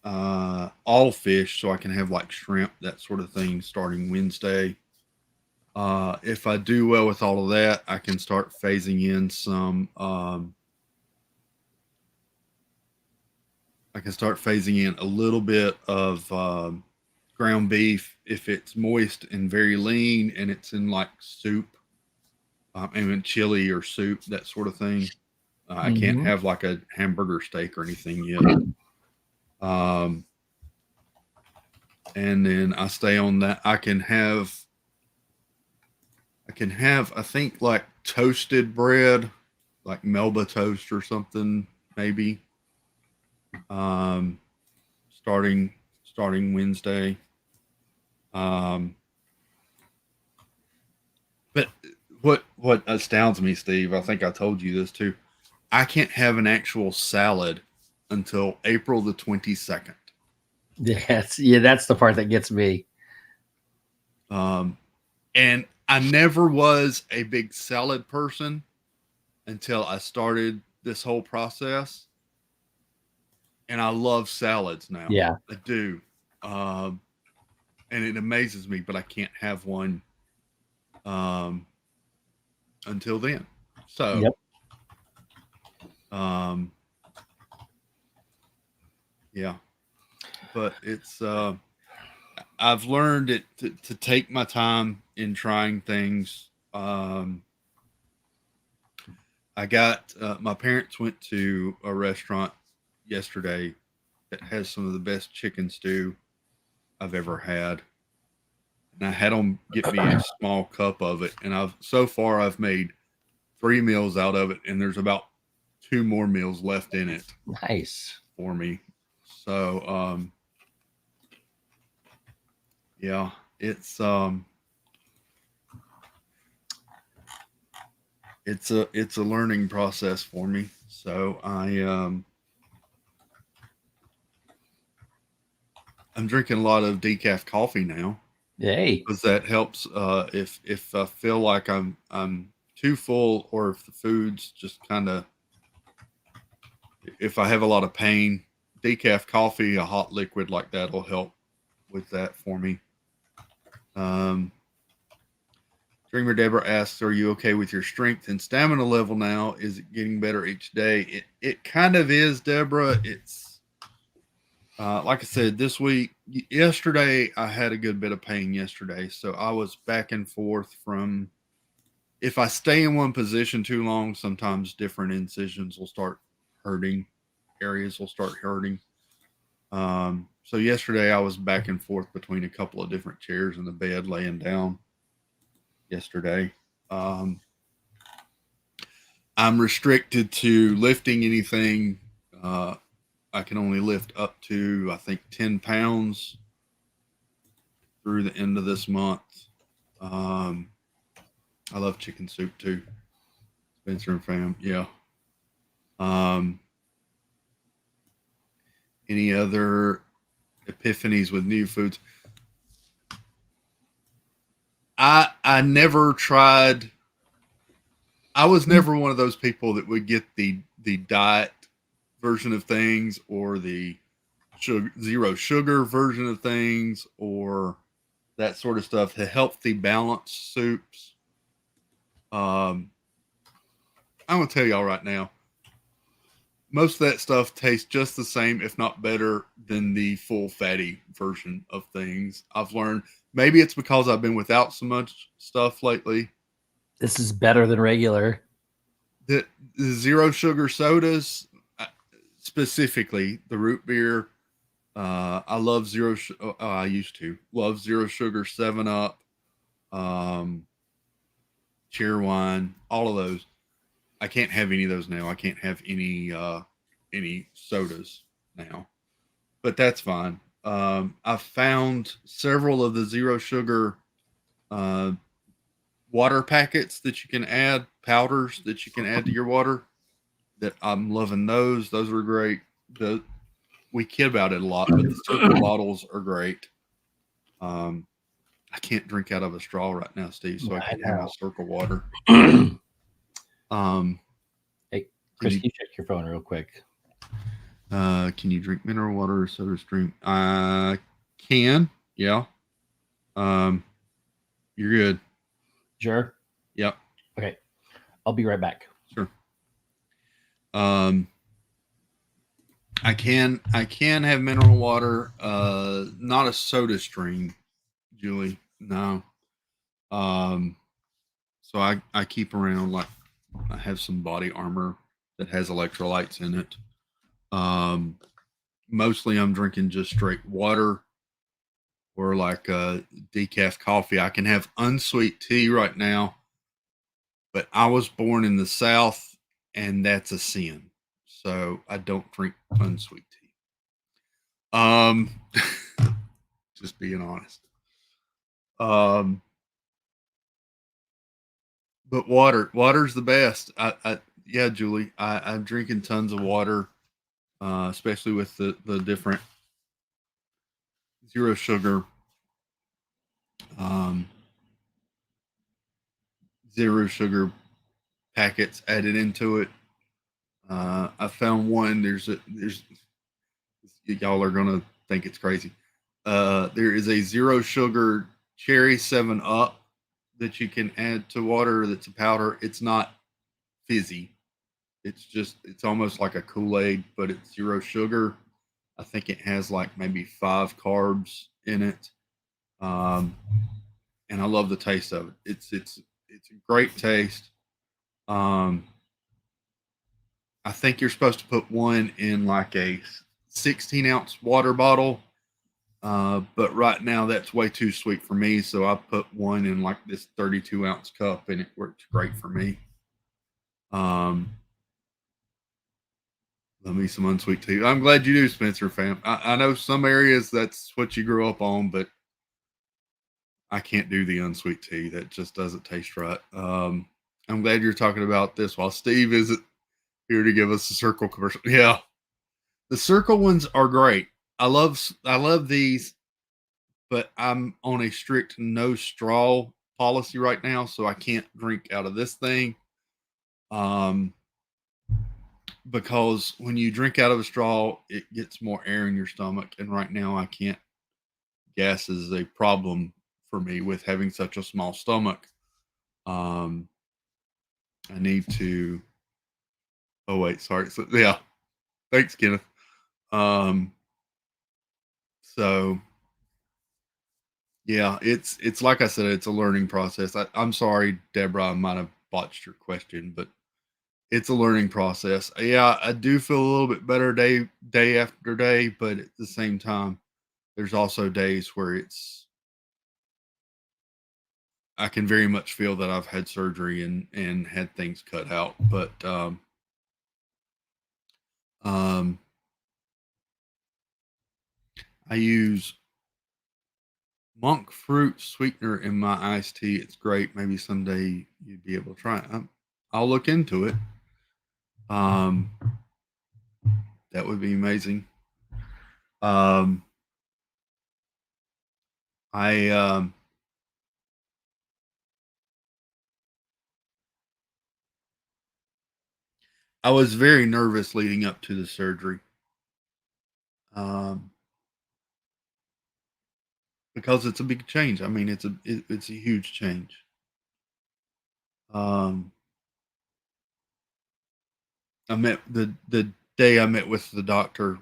all fish, so I can have like shrimp, that sort of thing, starting Wednesday. If I do well with all of that, I can start phasing in some. I can start phasing in a little bit of ground beef if it's moist and very lean, and it's in like soup, and chili or soup, that sort of thing. I can't have like a hamburger steak or anything yet. Um, and then I stay on that. I think like toasted bread, like Melba toast or something, maybe. Um, starting Wednesday. Um, but what astounds me, Steve, I think I told you this too. I can't have an actual salad until April the 22nd. Yes. Yeah, that's the part that gets me. And I never was a big salad person until I started this whole process, and I love salads now. Yeah. I do, and it amazes me, but I can't have one um, until then. So, Yep. Yeah, but it's I've learned it to take my time in trying things. I got my parents went to a restaurant yesterday that has some of the best chicken stew I've ever had, and I had them get me a small cup of it, and I've made 3 meals out of it, and there's about 2 more meals left in it Nice. for me. So yeah, it's a learning process for me. So I'm drinking a lot of decaf coffee now Hey. because that helps. If I feel like I'm too full, or if the food's just kind of, if I have a lot of pain, decaf coffee, a hot liquid like that will help with that for me. Dreamer Deborah asks, "Are you okay with your strength and stamina level now? Is it getting better each day?" It kind of is, Deborah. It's like I said, yesterday, I had a good bit of pain yesterday, so I was back and forth from. If I stay in one position too long, sometimes different incisions will start hurting, areas will start hurting. So yesterday, I was back and forth between a couple of different chairs in the bed, laying down. Yesterday. Um, I'm restricted to lifting anything. Uh, I can only lift up to, I think, 10 pounds through the end of this month. Um, I love chicken soup too. Spencer and fam. Yeah. Um, any other epiphanies with new foods? I never tried. I was never one of those people that would get the diet version of things, or the zero sugar version of things, or that sort of stuff. The healthy balanced soups. I'm gonna tell y'all right now, most of that stuff tastes just the same, if not better, than the full fatty version of things. I've learned, maybe it's because I've been without so much stuff lately, This is better than regular. that the zero sugar sodas, specifically the root beer. I love I used to love zero sugar 7 Up, um, Cheerwine, all of those. I can't have any of those now. I can't have any sodas now, but that's fine. I've found several of the zero sugar uh, water packets that you can add, powders that you can add to your water. That I'm loving those. Those are great. We kid about it a lot, but the Circle bottles are great. I can't drink out of a straw right now, Steve, so I I can have my know. Circle water. Hey, Chris, can you check your phone real quick? Can you drink mineral water or soda stream? I can. Yeah. You're good. Sure. Yep. Okay. I'll be right back. Sure. I can have mineral water. Not a soda stream, Julie. No. So I keep around, like, I have some body armor that has electrolytes in it. Mostly I'm drinking just straight water, or like decaf coffee. I can have unsweet tea right now, but I was born in the South, and that's a sin. So I don't drink unsweet tea. Just being honest. Um, but water's the best. Yeah, Julie, I'm drinking tons of water, especially with the different zero sugar. Um, zero sugar packets added into it. I found one. There's y'all are gonna think it's crazy. There is a zero sugar cherry 7 Up that you can add to water. That's a powder. It's not fizzy. It's almost like a Kool-Aid, but it's zero sugar. I think it has like maybe 5 carbs in it. Um, and I love the taste of it. It's a great taste. Um, I think you're supposed to put one in like a 16-ounce water bottle. But right now that's way too sweet for me, so I put one in like this 32-ounce cup, and it works great for me. Um, Love me some unsweet tea. I'm glad you do, Spencer, fam. I know some areas that's what you grew up on, but I can't do the unsweet tea. That just doesn't taste right. I'm glad you're talking about this while Steve isn't here to give us a circle commercial. Yeah, the circle ones are great. I love these, but I'm on a strict no straw policy right now, so I can't drink out of this thing. Um, because when you drink out of a straw, it gets more air in your stomach, and right now I can't. Gas is a problem for me with having such a small stomach. Um, I need to. Oh wait, sorry. So, yeah, thanks, Kenneth. Um, so yeah, it's like I said, it's a learning process. I'm sorry, Deborah, I might have botched your question, but it's a learning process. Yeah, I do feel a little bit better day after day, but at the same time, there's also days where I can very much feel that I've had surgery and had things cut out. But um, I use monk fruit sweetener in my iced tea. It's great. Maybe someday you'd be able to try it. I'll look into it. Um, that would be amazing. Um, I I was very nervous leading up to the surgery, um, because it's a big change. I mean, it's a huge change. Um, I met the day I met with the doctor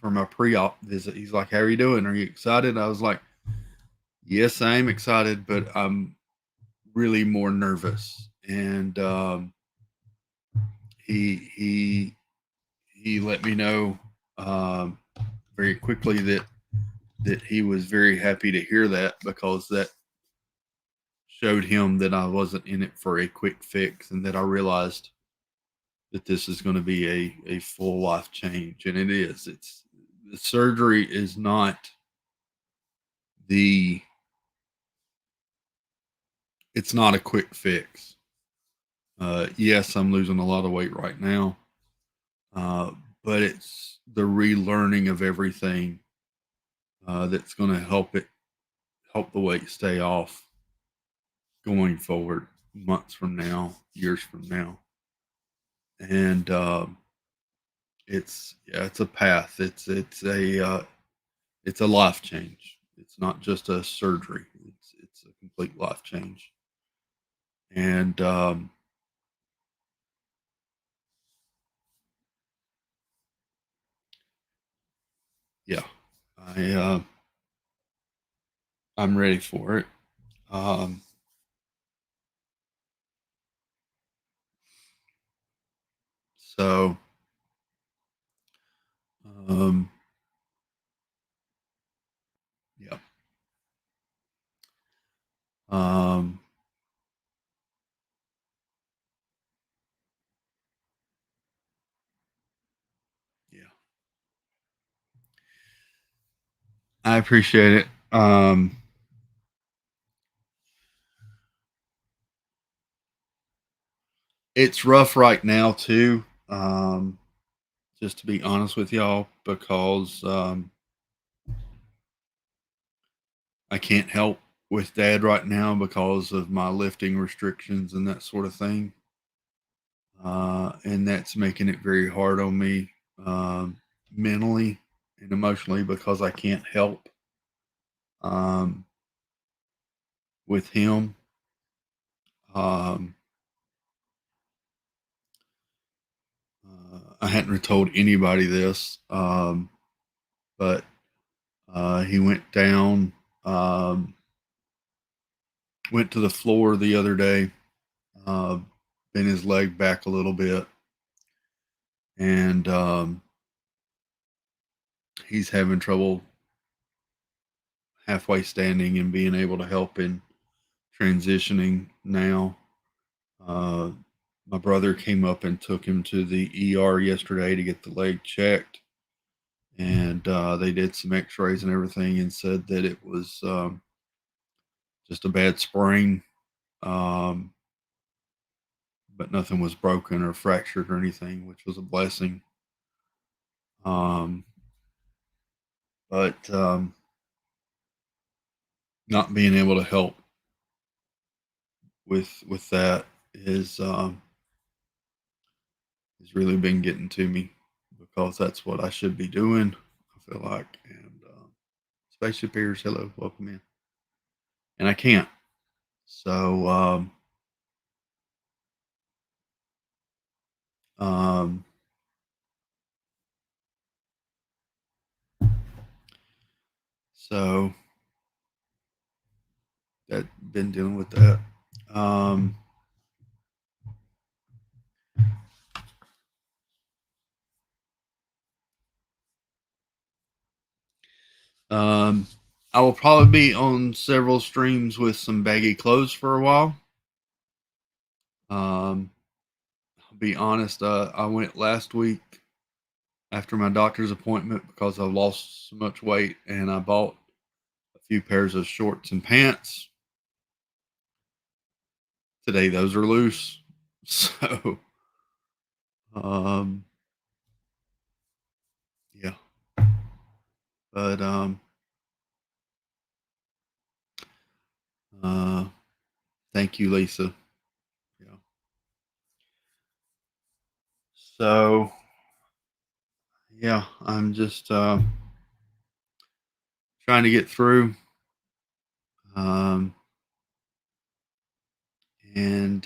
for my pre-op visit. He's like, "How are you doing? Are you excited?" I was like, "Yes, I am excited, but I'm really more nervous." And he he let me know um, very quickly that he was very happy to hear that, because that showed him that I wasn't in it for a quick fix, and that I realized that this is going to be a full life change. And it is. The surgery is not the it's not a quick fix. Yes, I'm losing a lot of weight right now, uh, but it's the relearning of everything that's going to help the weight stay off going forward, months from now, years from now. And it's a path. It's a life change. It's not just a surgery. It's a complete life change. And yeah, I I'm ready for it. Um, so um, yeah, um, yeah, I appreciate it. It's rough right now too. Just to be honest with y'all, because I can't help. with Dad right now because of my lifting restrictions and that sort of thing. And that's making it very hard on me mentally and emotionally because I can't help um, with him. Um, I hadn't told anybody this, but he went down, um, went to the floor the other day, uh, bent his leg back a little bit, and he's having trouble halfway standing and being able to help in transitioning now. Uh, my brother came up and took him to the ER yesterday to get the leg checked, and they did some X-rays and everything, and said that it was just a bad sprain, um, but nothing was broken or fractured or anything, which was a blessing. Um, but not being able to help with that has really been getting to me because that's what I should be doing. I feel like, and Spaceship Ears, hello, welcome in, and I can't. So um, so that been dealing with that. Um, um, I will probably be on several streams with some baggy clothes for a while. Um, I'll be honest, I went last week after my doctor's appointment because I lost so much weight, and I bought a few pairs of shorts and pants. Today, those are loose. So, um, yeah. But uh, thank you, Lisa. Yeah. So, yeah, I'm just trying to get through. Um, and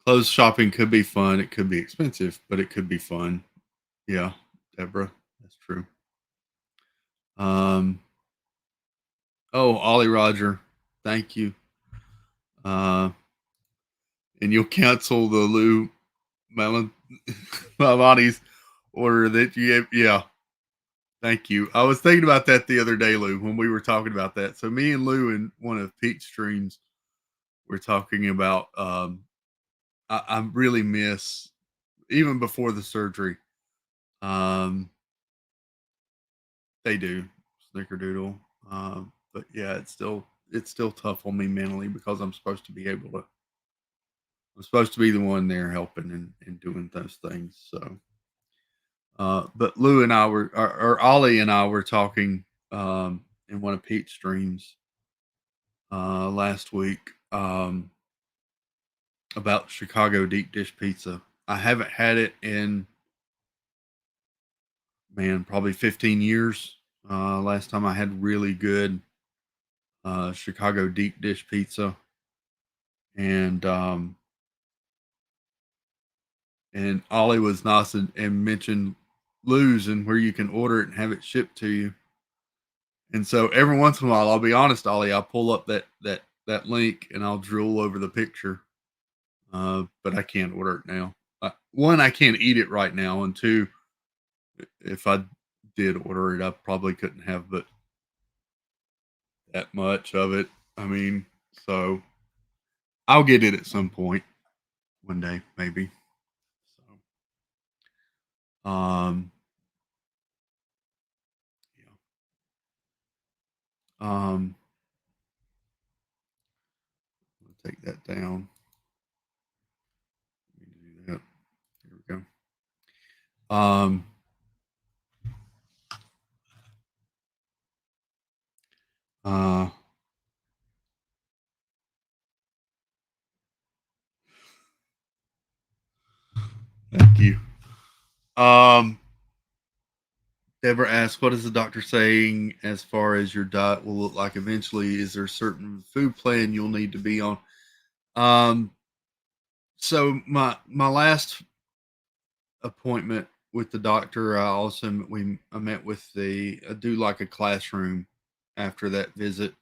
clothes shopping could be fun. It could be expensive, but it could be fun. Yeah, Deborah, that's true. Um, oh, Ollie Roger, thank you. Uh, and you'll cancel the Lou Malnati's order that you gave. Yeah, thank you. I was thinking about that the other day, Lou, when we were talking about that. So me and Lou in one of Pete's streams we're talking about. I really miss even before the surgery. Um, they do snickerdoodle, but yeah, it's still tough on me mentally because I'm supposed to be the one there helping and doing those things. So, but Lou and I were, or Ollie and I were talking in one of Pete's streams last week about Chicago deep dish pizza. I haven't had it in, man, probably 15 years. Last time I had really good Chicago deep dish pizza, and Ollie was nice and mentioned Lou's and where you can order it and have it shipped to you. And so every once in a while, I'll be honest, Ollie, I'll pull up that link and I'll drool over the picture. But I can't order it now. One, I can't eat it right now, and two, if I did order it, I probably couldn't have but that much of it. I mean, so I'll get it at some point one day, maybe. So, yeah. I'll take that down. Let me do that. Here we go. Uh, Thank you. Um, Deborah asked, "What is the doctor saying as far as your diet will look like eventually? Is there a certain food plan you'll need to be on?" Um, so my last appointment with the doctor, I met with the I do like a classroom after that visit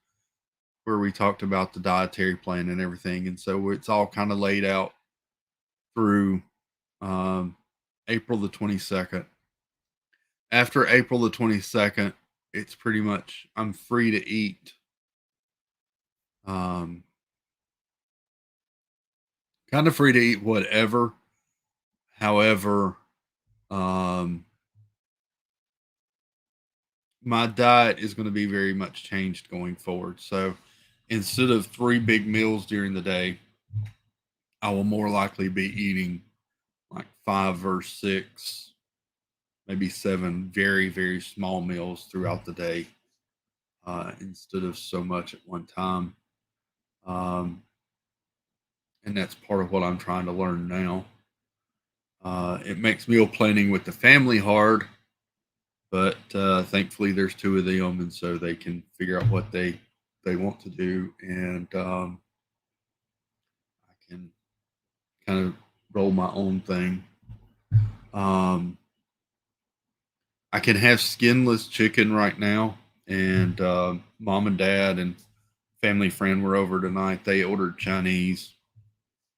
where we talked about the dietary plan and everything, and so it's all kind of laid out through um, April the 22nd. After April the 22nd, it's pretty much I'm free to eat. Um, Kind of free to eat whatever. However, um, my diet is going to be very much changed going forward. So instead of three big meals during the day, I will more likely be eating like five or six, maybe seven very, very small meals throughout the day instead of so much at one time. Um, and that's part of what I'm trying to learn now. It makes meal planning with the family hard, but thankfully there's two of them, and so they can figure out what they want to do, and I can kind of roll my own thing. Um, I can have skinless chicken right now, and mom and dad and family friend were over tonight. They ordered Chinese,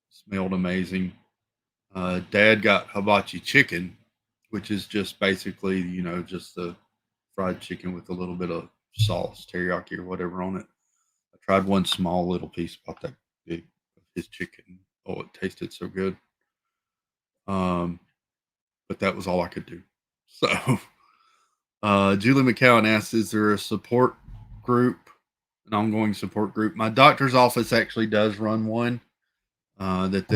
smelled amazing. Dad got hibachi chicken, which is just basically just the fried chicken with a little bit of sauce, teriyaki or whatever on it. I tried one small little piece, about that big, of his chicken. Oh, it tasted so good. Um, but that was all I could do. So, Julie McCowan asks, "Is there a support group, an ongoing support group?" My doctor's office actually does run one that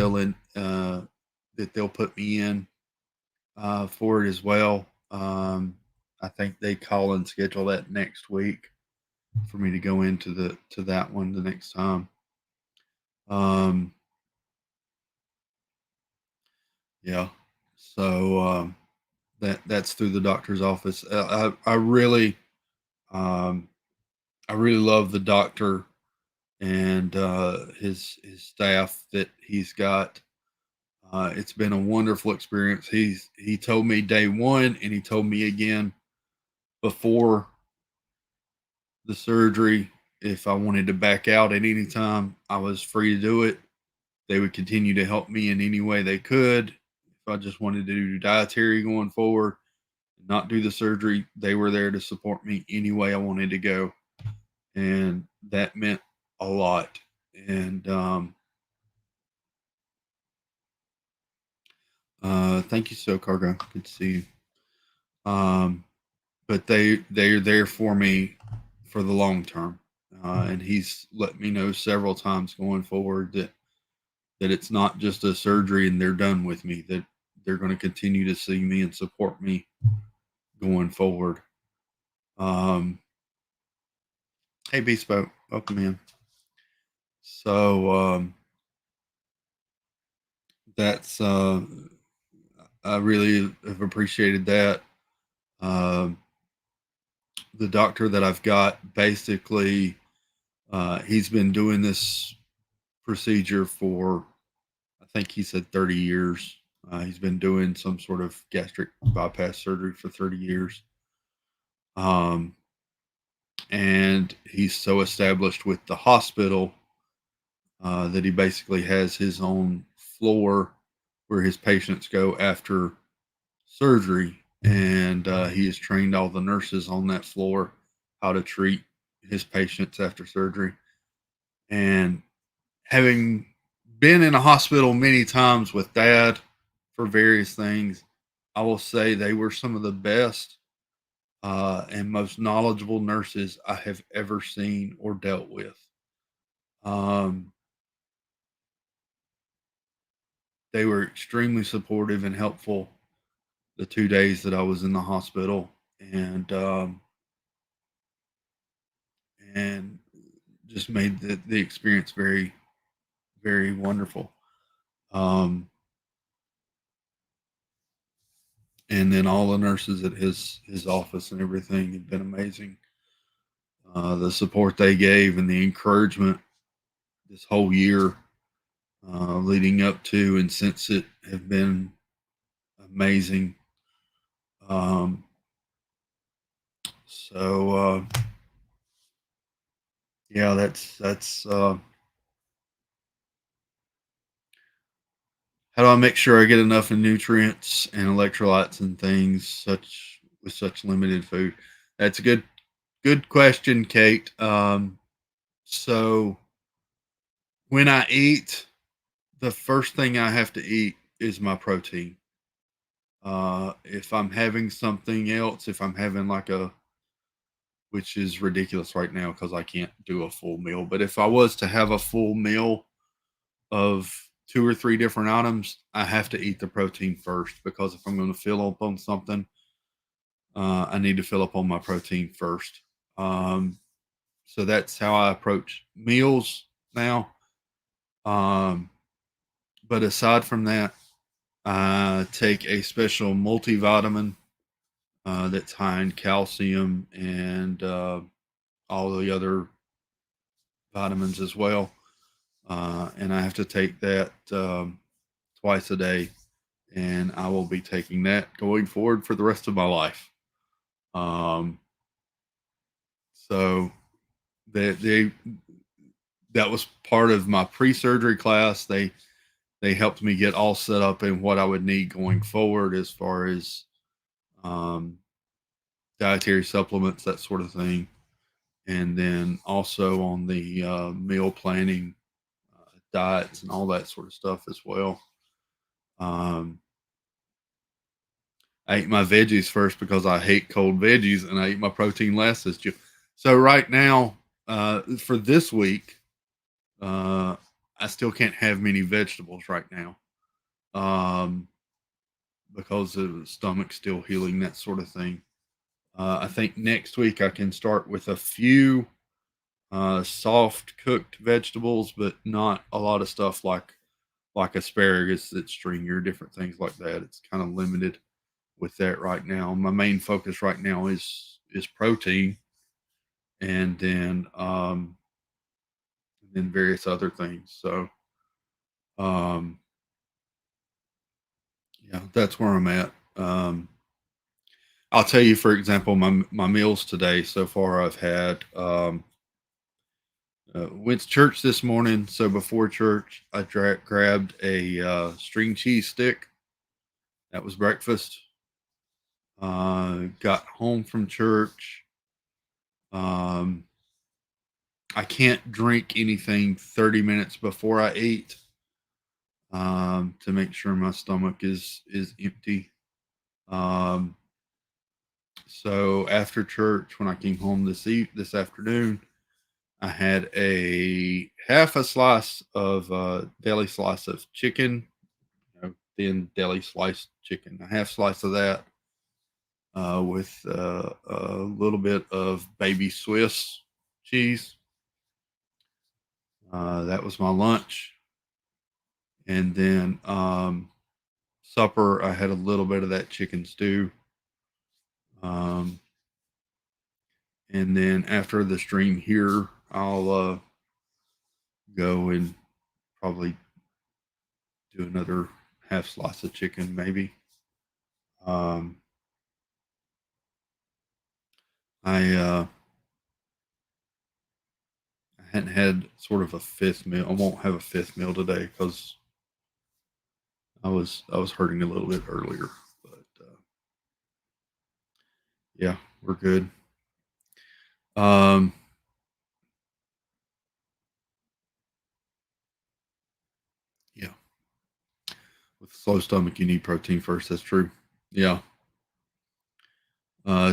they'll put me in for it as well. I think they call and schedule that next week for me to go into the to that one the next time. Um, yeah, so that's through the doctor's office. Um, I really love the doctor and his staff that he's got. It's been a wonderful experience. He told me day one, and he told me again before the surgery if I wanted to back out at any time, I was free to do it. They would continue to help me in any way they could. If I just wanted to do dietary going forward, not do the surgery, they were there to support me any way I wanted to go. And that meant a lot. And thank you, so cargo. Good to see you. But they're there for me for the long term. And he's let me know several times going forward that it's not just a surgery and they're done with me, that they're going to continue to see me and support me going forward. Um, hey, Bespoke, welcome in. So that's I really have appreciated that. Um, the doctor that I've got basically he's been doing this procedure for I think he said 30 years. He's been doing some sort of gastric bypass surgery for 30 years. Um, and he's so established with the hospital that he basically has his own floor where his patients go after surgery, and he has trained all the nurses on that floor how to treat his patients after surgery. And having been in a hospital many times with dad for various things, I will say they were some of the best and most knowledgeable nurses I have ever seen or dealt with. Um, they were extremely supportive and helpful the 2 days that I was in the hospital, and and just made the experience very, very wonderful. Um, and then all the nurses at his office and everything have been amazing. The support they gave and the encouragement this whole year leading up to and since it have been amazing. Um, so yeah, that's how do I make sure I get enough in nutrients and electrolytes and things such with such limited food? That's a good question, Kate. So when I eat, the first thing I have to eat is my protein. If I'm having something else, if I'm having like a, which is ridiculous right now because I can't do a full meal, but if I was to have a full meal of two or three different items, I have to eat the protein first because if I'm going to fill up on something, I need to fill up on my protein first. Um, so that's how I approach meals now. Um, but aside from that, I take a special multivitamin that's high in calcium and all the other vitamins as well. And I have to take that twice a day, and I will be taking that going forward for the rest of my life. Um, so they that was part of my pre-surgery class. They helped me get all set up in what I would need going forward as far as um, dietary supplements, that sort of thing, and then also on the meal planning, diets, and all that sort of stuff as well. Um, I ate my veggies first because I hate cold veggies, and I eat my protein last. So right now, for this week, uh, I still can't have many vegetables right now, um, because the stomach's still healing, that sort of thing. I think next week I can start with a few soft cooked vegetables, but not a lot of stuff like asparagus that's stringy or different things like that. It's kind of limited with that right now. My main focus right now is protein, and then various other things. So um, yeah, that's where I'm at. I'll tell you, for example, my meals today so far. I've had went to church this morning, so before church, I grabbed a string cheese stick. That was breakfast. Got home from church. Um, I can't drink anything 30 minutes before I eat, to make sure my stomach is empty. Um, so after church, when I came home this afternoon, I had a half a slice of deli slice of chicken, thin deli sliced chicken, a half slice of that, with a little bit of baby Swiss cheese. That was my lunch. And then supper, I had a little bit of that chicken stew. Um, and then after the stream here, I'll go and probably do another half slice of chicken, maybe. Um, I hadn't had sort of a fifth meal. I won't have a fifth meal today because I was hurting a little bit earlier. But yeah, we're good. Um, yeah, with a slow stomach, you need protein first. That's true. Yeah.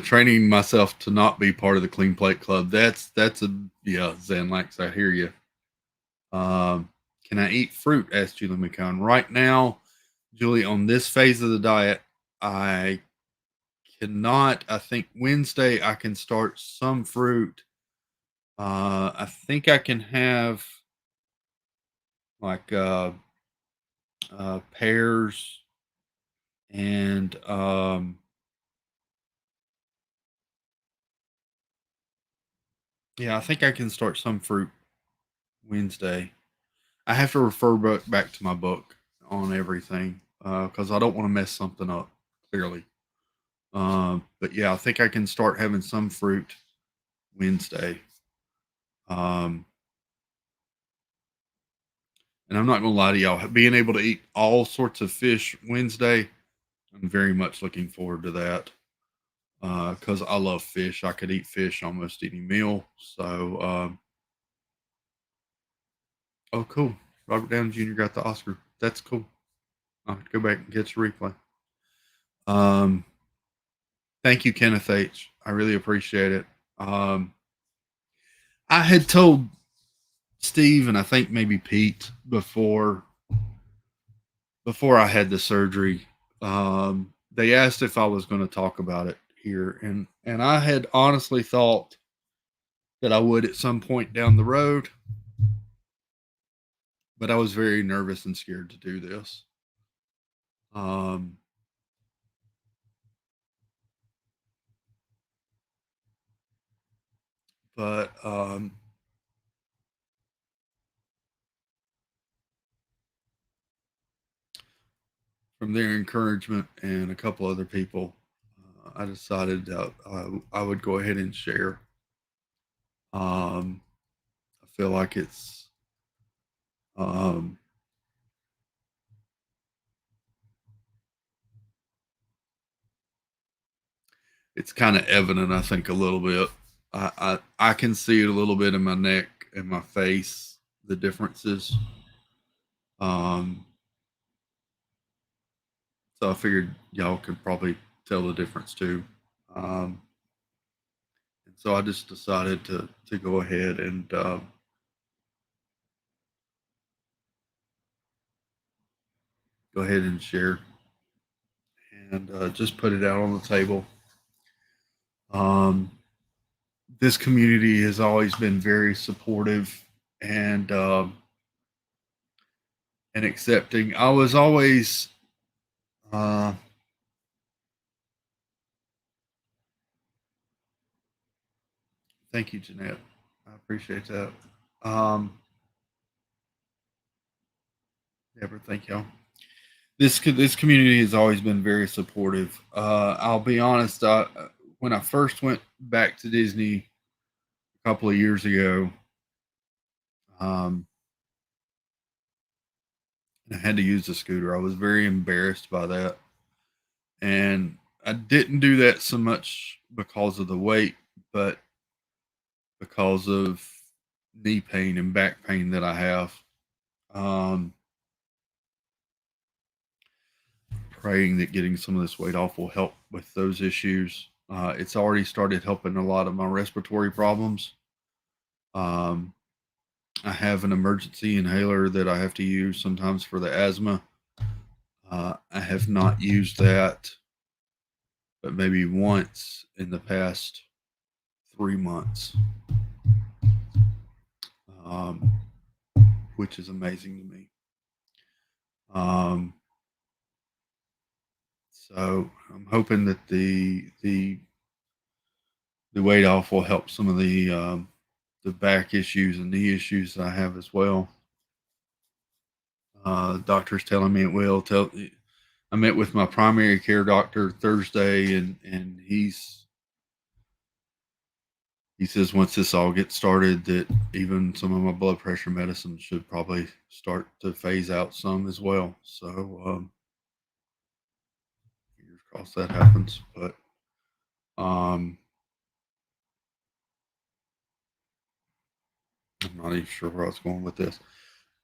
Training myself to not be part of the clean plate club. That's a yeah, Xanax. I hear you. Um, can I eat fruit? Asked Julie McCown. Right now, Julie, on this phase of the diet, I cannot. I think Wednesday I can start some fruit, I think I can have like pears and yeah, I think I can start some fruit Wednesday. I have to refer back to my book on everything because I don't want to mess something up. Clearly, but yeah, I think I can start having some fruit Wednesday. Um, and I'm not gonna lie to y'all, being able to eat all sorts of fish Wednesday, I'm very much looking forward to that because I love fish. I could eat fish almost any meal. So, oh, cool. Robert Downey Jr. got the Oscar. That's cool. I'll have to go back and catch the replay. Um, Thank you, Kenneth H. I really appreciate it. Um, I had told Steve and I think maybe Pete before I had the surgery. They asked if I was going to talk about it here, and I had honestly thought that I would at some point down the road, but I was very nervous and scared to do this. Um, but from their encouragement and a couple other people, I decided I would go ahead and share. I feel like um, it's kind of evident. I think a little bit. I can see it a little bit in my neck and my face. The differences. Um, so I figured y'all could probably tell the difference too. Um, and so I just decided to go ahead and go ahead and share and just put it out on the table. Um, this community has always been very supportive and and accepting. I was always uh, thank you, Jeanette. I appreciate that. Um, Deborah, thank y'all. This community has always been very supportive. I'll be honest. When I first went back to Disney a couple of years ago, um, I had to use the scooter. I was very embarrassed by that, and I didn't do that so much because of the weight, but because of knee pain and back pain that I have. Um, Praying that getting some of this weight off will help with those issues. It's already started helping a lot of my respiratory problems. Um, I have an emergency inhaler that I have to use sometimes for the asthma. I have not used that, but maybe once in the past 3 months, um, which is amazing to me. Um, so I'm hoping that the weight off will help some of the back issues and knee issues that I have as well. Doctor's telling me it will. I met with my primary care doctor Thursday, and he says once this all gets started, that even some of my blood pressure medicine should probably start to phase out some as well. So fingers crossed that happens. But um, I'm not even sure where I was going with this.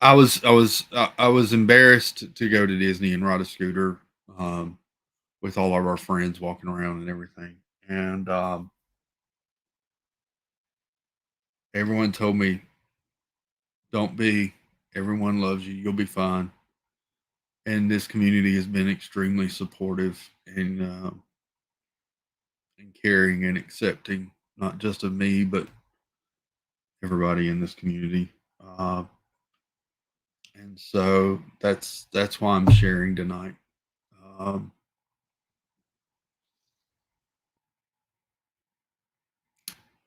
I was embarrassed to go to Disney and ride a scooter um, with all of our friends walking around and everything. And everyone told me, "Don't be. Everyone loves you. You'll be fine." And this community has been extremely supportive and caring and accepting, not just of me, but everybody in this community. And so that's why I'm sharing tonight. Um,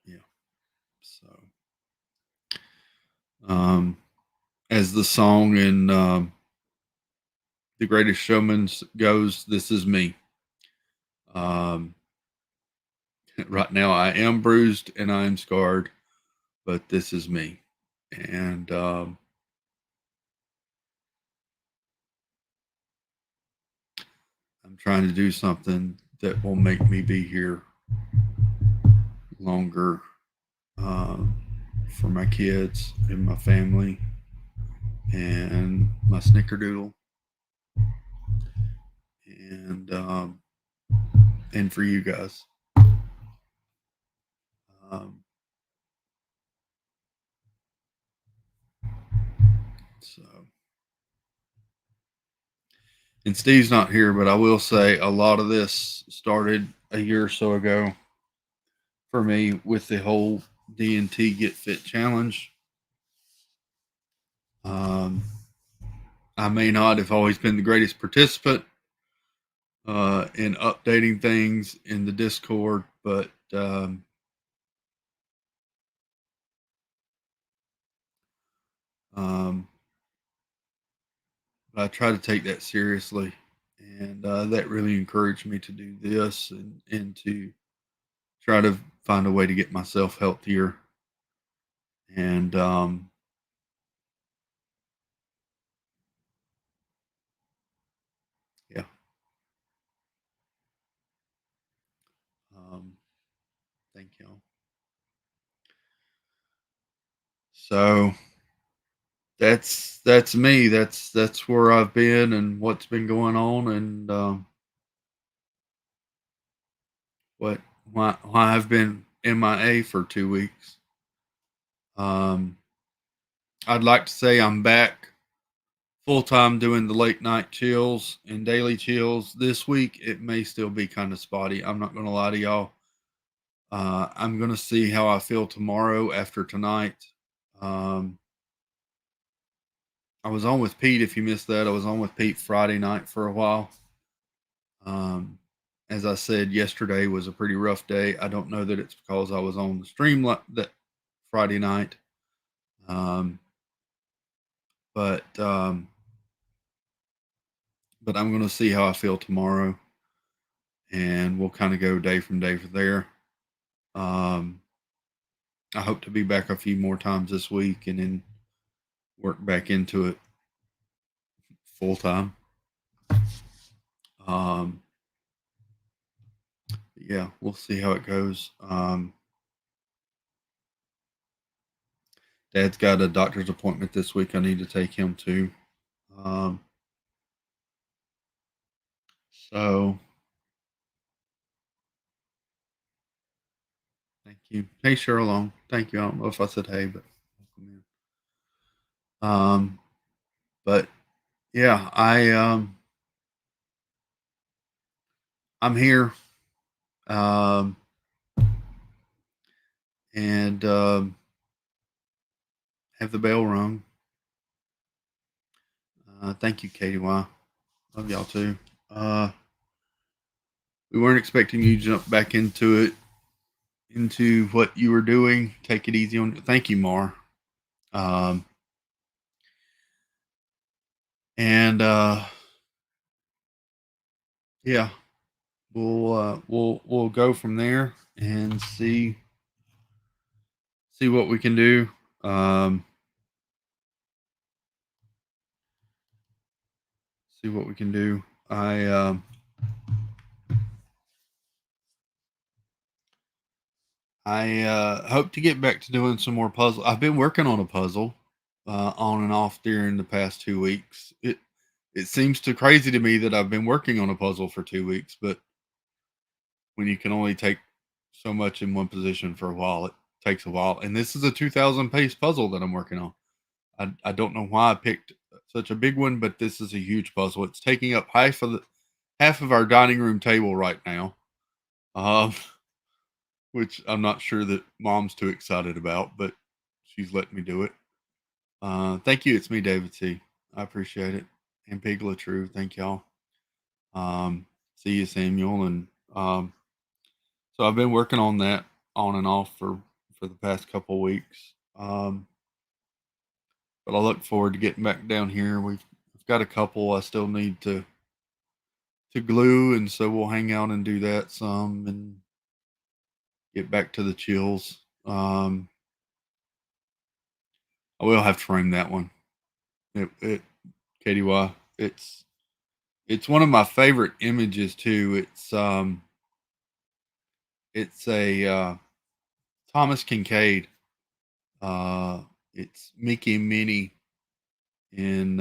yeah. So, as the song in The Greatest Showman goes, this is me. Um, right now, I am bruised and I am scarred, but this is me. And I'm trying to do something that will make me be here longer for my kids and my family and my snickerdoodle and for you guys. Um, so, and Steve's not here, but I will say a lot of this started a year or so ago for me with the whole D&T Get Fit Challenge. I may not have always been the greatest participant in updating things in the Discord, but I try to take that seriously, and that really encouraged me to do this and to try to find a way to get myself healthier. And yeah, um, thank y'all. So that's me. That's where I've been and what's been going on, and what why I've been MIA for 2 weeks. Um, I'd like to say I'm back full time doing the late night chills and daily chills. This week it may still be kind of spotty. I'm not going to lie to y'all. I'm going to see how I feel tomorrow after tonight. Um, I was on with Pete. If you missed that, I was on with Pete Friday night for a while. Um, as I said, yesterday was a pretty rough day. I don't know that it's because I was on the stream that Friday night. Um, but but I'm going to see how I feel tomorrow, and we'll kind of go day from day from there. Um, I hope to be back a few more times this week and then work back into it full time. Um, yeah, we'll see how it goes. Dad's got a doctor's appointment this week. I need to take him to. Um, so thank you. Hey, Sherlong. Thank you. I don't know if I said hey, but welcome in. But yeah, I'm here. Um, and have the bell rung. Thank you, Katie Y. Love y'all too. We weren't expecting you to jump back into it, into what you were doing. Take it easy on. Thank you, Mar. Um, and yeah, we'll go from there and see what we can do. See what we can do. I hope to get back to doing some more puzzle. I've been working on a puzzle on and off during the past 2 weeks. It seems too crazy to me that I've been working on a puzzle for 2 weeks, but when you can only take so much in one position for a while, it takes a while. And this is a 2,000 piece puzzle that I'm working on. I don't know why I picked such a big one, but this is a huge puzzle. It's taking up half of our dining room table right now. Um, which I'm not sure that Mom's too excited about, but she's letting me do it. Thank you. It's me, David T. I appreciate it. And Piglet True. Thank y'all. See you, Samuel. And so I've been working on that on and off for the past couple weeks. But I look forward to getting back down here. We've got a couple I still need to glue, and so we'll hang out and do that some and get back to the chills. I will have to frame that one. KDY. It's one of my favorite images too. It's a Thomas Kincaid. It's Mickey and Minnie in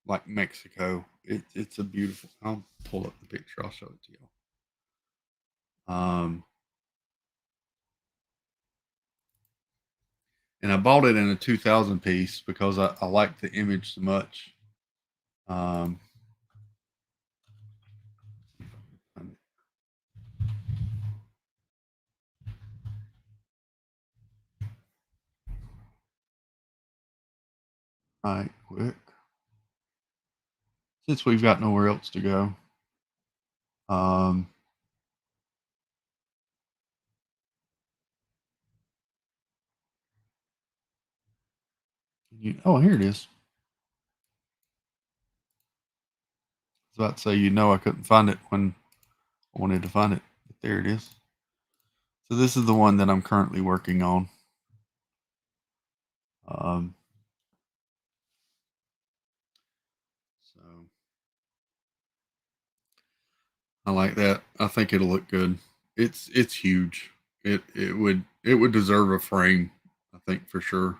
like Mexico. It's a beautiful. I'll pull up the picture. I'll show it to you. And I bought it in a 2000 piece because I like the image so much. Right, quick. Since we've got nowhere else to go. Oh, here it is. I was about to say, I couldn't find it when I wanted to find it, but there it is. So this is the one that I'm currently working on. So I like that. I think it'll look good. It's huge. It would deserve a frame, I think, for sure.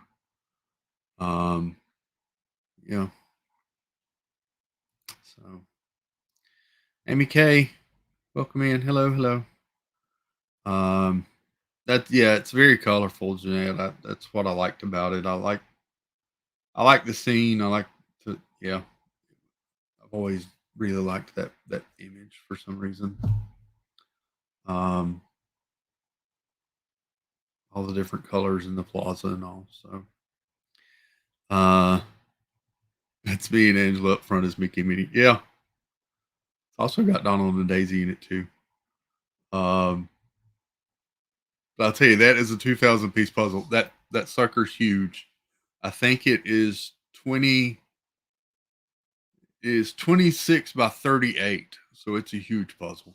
Yeah. So Amy K, welcome in. Hello. It's very colorful, Jeanette. That's what I liked about it. I like the scene. I've always really liked that image for some reason. All the different colors in the plaza and all. So that's me and Angela up front as Mickey Minnie. Yeah. It's also got Donald and Daisy in it too. But I'll tell you, that is a 2000 piece puzzle. That sucker's huge. I think it is 26 by 38. So it's a huge puzzle.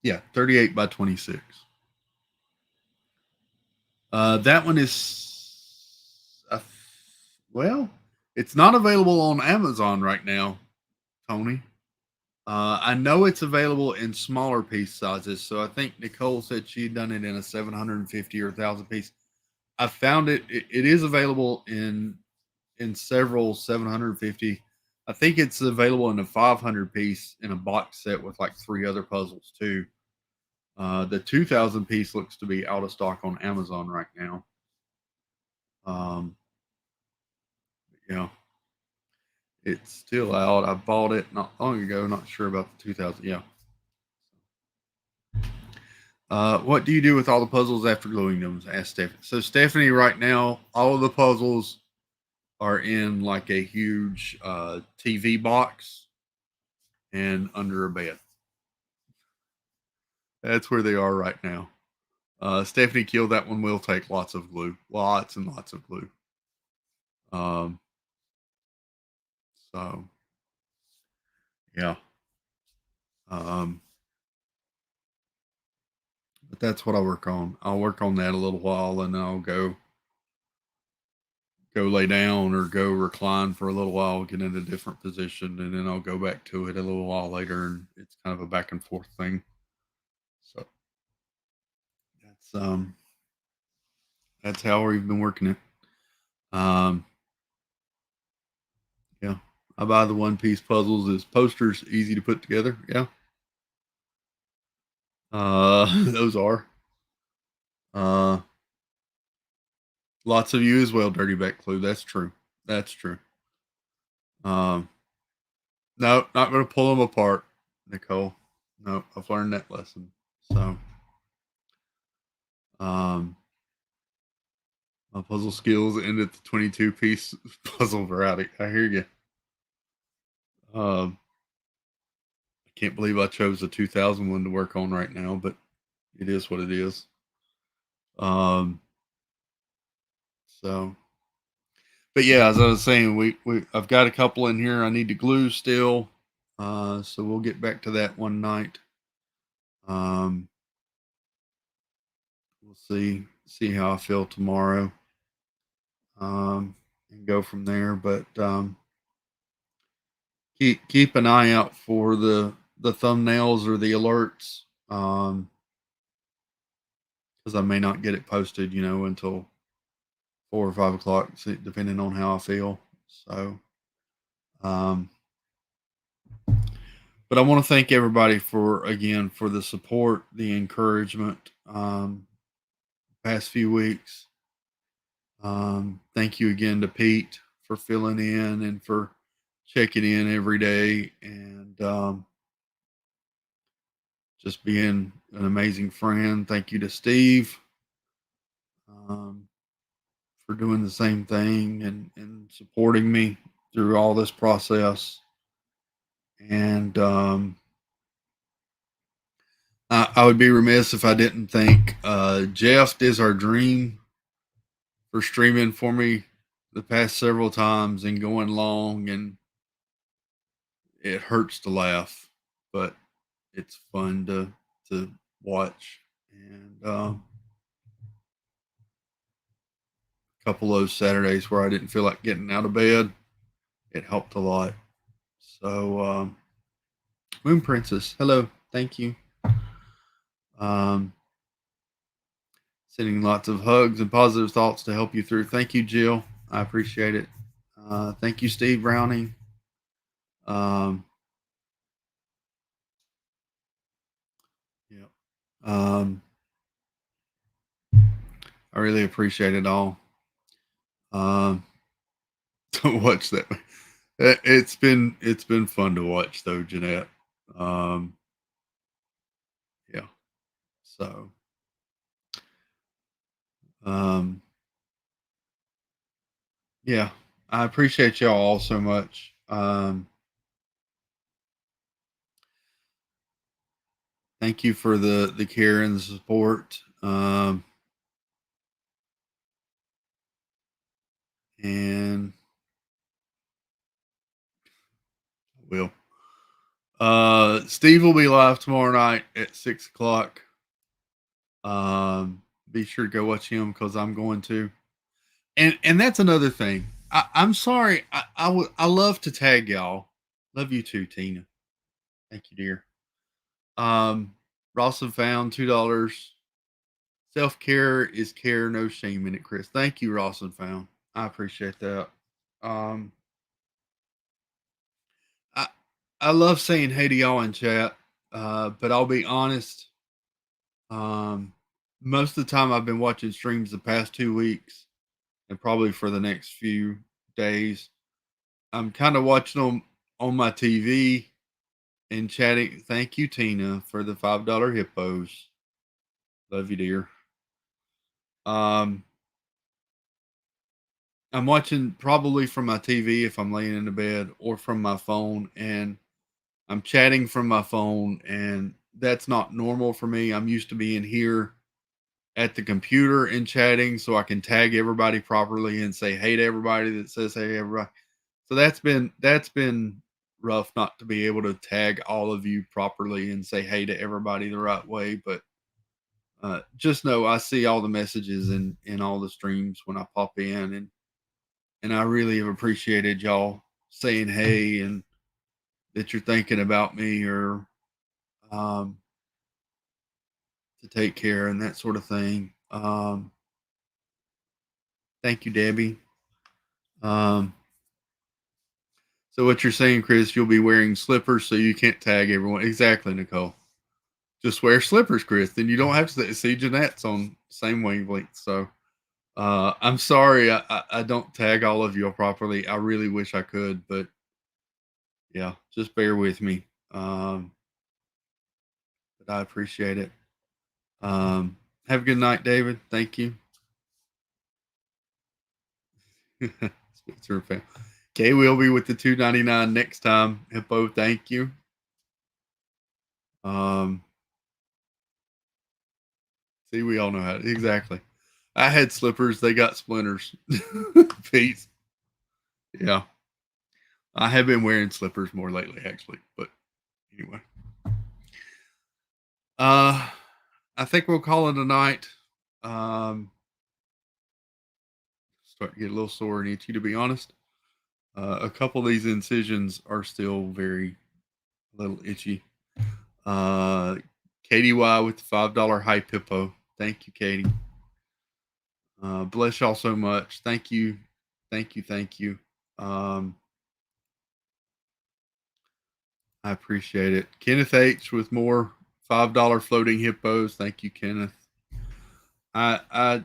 Yeah, 38 by 26. That one is, well, it's not available on Amazon right now, Tony. I know it's available in smaller piece sizes. So I think Nicole said she'd done it in a 750 or 1000 piece. I found it is available in several 750. I think it's available in a 500 piece in a box set with like 3 other puzzles too. The 2000 piece looks to be out of stock on Amazon right now. Yeah, it's still out. I bought it not long ago. Not sure about the 2000. Yeah. What do you do with all the puzzles after gluing them? Asked Stephanie. So Stephanie, right now, all of the puzzles are in like a huge TV box and under a bed. That's where they are right now. Stephanie Keel, that one will take lots of glue, lots and lots of glue. So yeah. But that's what I work on. I'll work on that a little while, and then I'll go lay down or go recline for a little while, get in a different position, and then I'll go back to it a little while later, and it's kind of a back and forth thing. So that's how we've been working it. Yeah, I buy the one piece puzzles as posters, easy to put together. Yeah, those are. Lots of you as well, Dirty Back Clue. That's true. That's true. No, not going to pull them apart. Nicole. No, I've learned that lesson. So, my puzzle skills end at the 22 piece puzzle variety. I hear you. Um, I can't believe I chose the 2000 one to work on right now, but it is what it is. Um, so, but yeah, as I was saying, I've got a couple in here I need to glue still. So we'll get back to that one night. Um, we'll see how I feel tomorrow. And go from there. But keep an eye out for the thumbnails or the alerts. Because I may not get it posted, until 4 or 5 o'clock, depending on how I feel. So, um, but I want to thank everybody for the support, the encouragement, past few weeks. Thank you again to Pete for filling in and for checking in every day and just being an amazing friend. Thank you to Steve um, for doing the same thing and supporting me through all this process. And I would be remiss if I didn't thank Jeff is our dream for streaming for me the past several times and going long, and it hurts to laugh, but it's fun to watch. And a couple of those Saturdays where I didn't feel like getting out of bed, it helped a lot. So Moon Princess, hello, thank you. Um, Sending lots of hugs and positive thoughts to help you through. Thank you, Jill. I appreciate it. Thank you, Steve Browning. Um, yeah. I really appreciate it all. To watch that. It's been fun to watch though, Jeanette. Um, yeah. So, um, yeah, I appreciate y'all all so much. Thank you for the care and the support. And will Steve will be live tomorrow night at 6 o'clock. Be sure to go watch him because I'm going to. And that's another thing. I'm sorry. I love to tag y'all. Love you too, Tina. Thank you, dear. Rawson found $2. Self care is care, no shame in it, Chris. Thank you, Rawson found. I appreciate that. Um, I I love saying hey to y'all in chat, but I'll be honest. Um, Most of the time I've been watching streams the past 2 weeks, and probably for the next few days. I'm kind of watching them on my TV and chatting. Thank you, Tina, for the $5 hippos. Love you, dear. Um, I'm watching probably from my TV if I'm laying in the bed or from my phone, and I'm chatting from my phone, and that's not normal for me. I'm used to being here at the computer and chatting so I can tag everybody properly and say hey to everybody that says hey everybody. So that's been rough not to be able to tag all of you properly and say hey to everybody the right way. But just know I see all the messages in all the streams when I pop in, and I really have appreciated y'all saying hey and that you're thinking about me or um, to take care and that sort of thing. Thank you, Debbie. Um, so what you're saying, Chris, you'll be wearing slippers so you can't tag everyone. Exactly, Nicole. Just wear slippers, Chris. Then you don't have to see Jeanette's on same wavelength. So I'm sorry I don't tag all of you properly. I really wish I could, but yeah, just bear with me. but I appreciate it. Have a good night, David. Thank you. Spencer fan. Okay, we'll be with the 299 next time. Hippo, thank you. See, we all know how to, exactly. I had slippers, they got splinters. Peace. Yeah. I have been wearing slippers more lately, actually. But anyway. I think we'll call it a night. Starting to get a little sore and itchy, to be honest. A couple of these incisions are still very a little itchy. Katie Y with the $5 hype hippo. Thank you, Katie. Bless y'all so much. Thank you. Thank you. Thank you. I appreciate it. Kenneth H with more $5 floating hippos. Thank you, Kenneth. I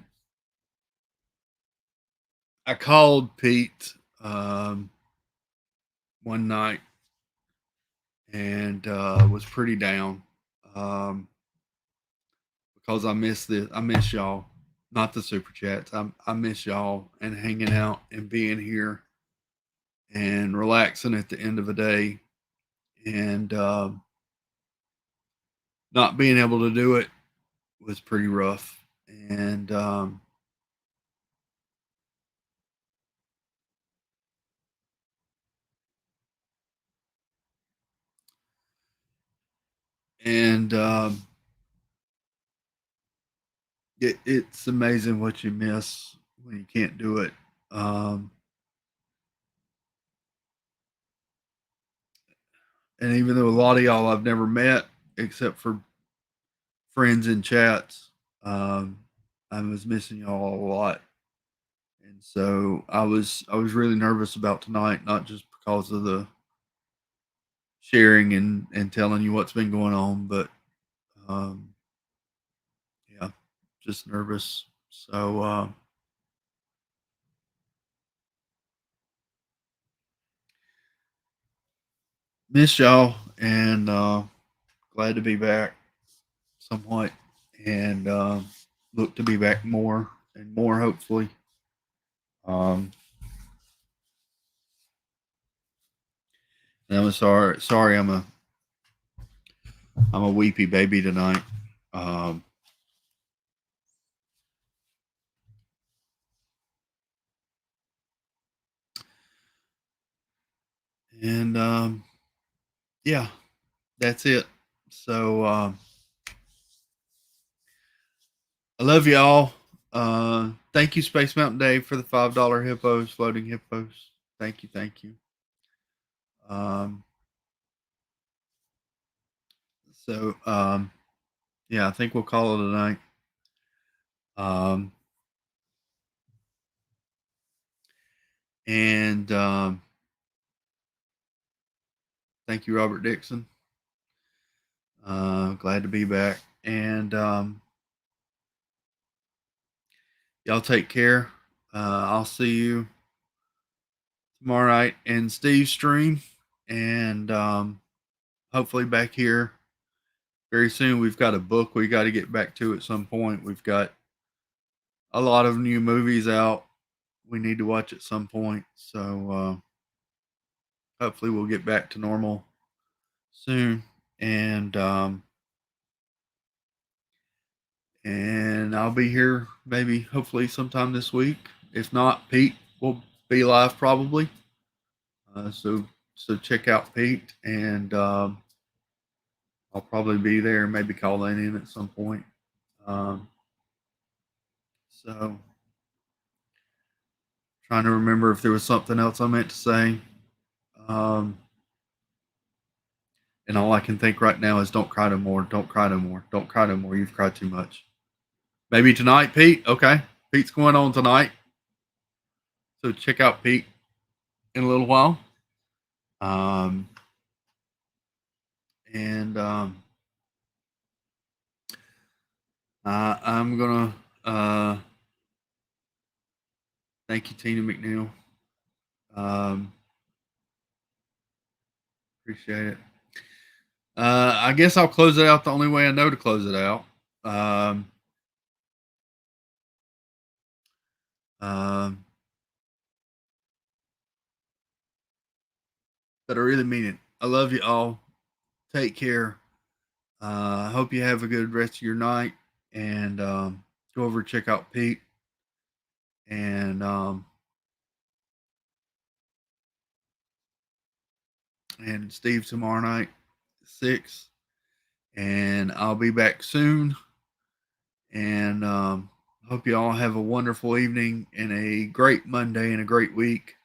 called Pete one night and was pretty down because I miss y'all, not the super chats. I miss y'all and hanging out and being here and relaxing at the end of the day, and not being able to do it was pretty rough. And it's amazing what you miss when you can't do it. And even though a lot of y'all I've never met except for friends in chats, I was missing y'all a lot. And so I was really nervous about tonight, not just because of the sharing and telling you what's been going on, but um, yeah, just nervous. So miss y'all and glad to be back somewhat, and look to be back more and more hopefully. Um, and I'm sorry I'm a weepy baby tonight. Um, and yeah, that's it. So I love y'all. Thank you, Space Mountain Dave, for the $5 hippos, floating hippos. Thank you, thank you. Um, so yeah, I think we'll call it a night. Um, and thank you, Robert Dixon. Glad to be back. And y'all take care. I'll see you tomorrow night in Steve's stream. And hopefully back here very soon. We've got a book we got to get back to at some point. We've got a lot of new movies out we need to watch at some point. So hopefully we'll get back to normal soon. And I'll be here maybe hopefully sometime this week. If not, Pete will be live probably. So check out Pete, and I'll probably be there. Maybe call in at some point. Um, so trying to remember if there was something else I meant to say. Um, and all I can think right now is don't cry no more. Don't cry no more. Don't cry no more. You've cried too much. Maybe tonight, Pete. Okay. Pete's going on tonight. So check out Pete in a little while. Um, and I'm going to thank you, Tina McNeil. Appreciate it. I guess I'll close it out the only way I know to close it out. Um, um, but I really mean it. I love you all. Take care. I hope you have a good rest of your night, and go over and check out Pete and and Steve tomorrow night, 6. And I'll be back soon. And hope you all have a wonderful evening and a great Monday and a great week.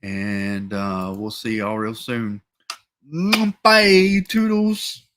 And we'll see y'all real soon. Bye, Toodles.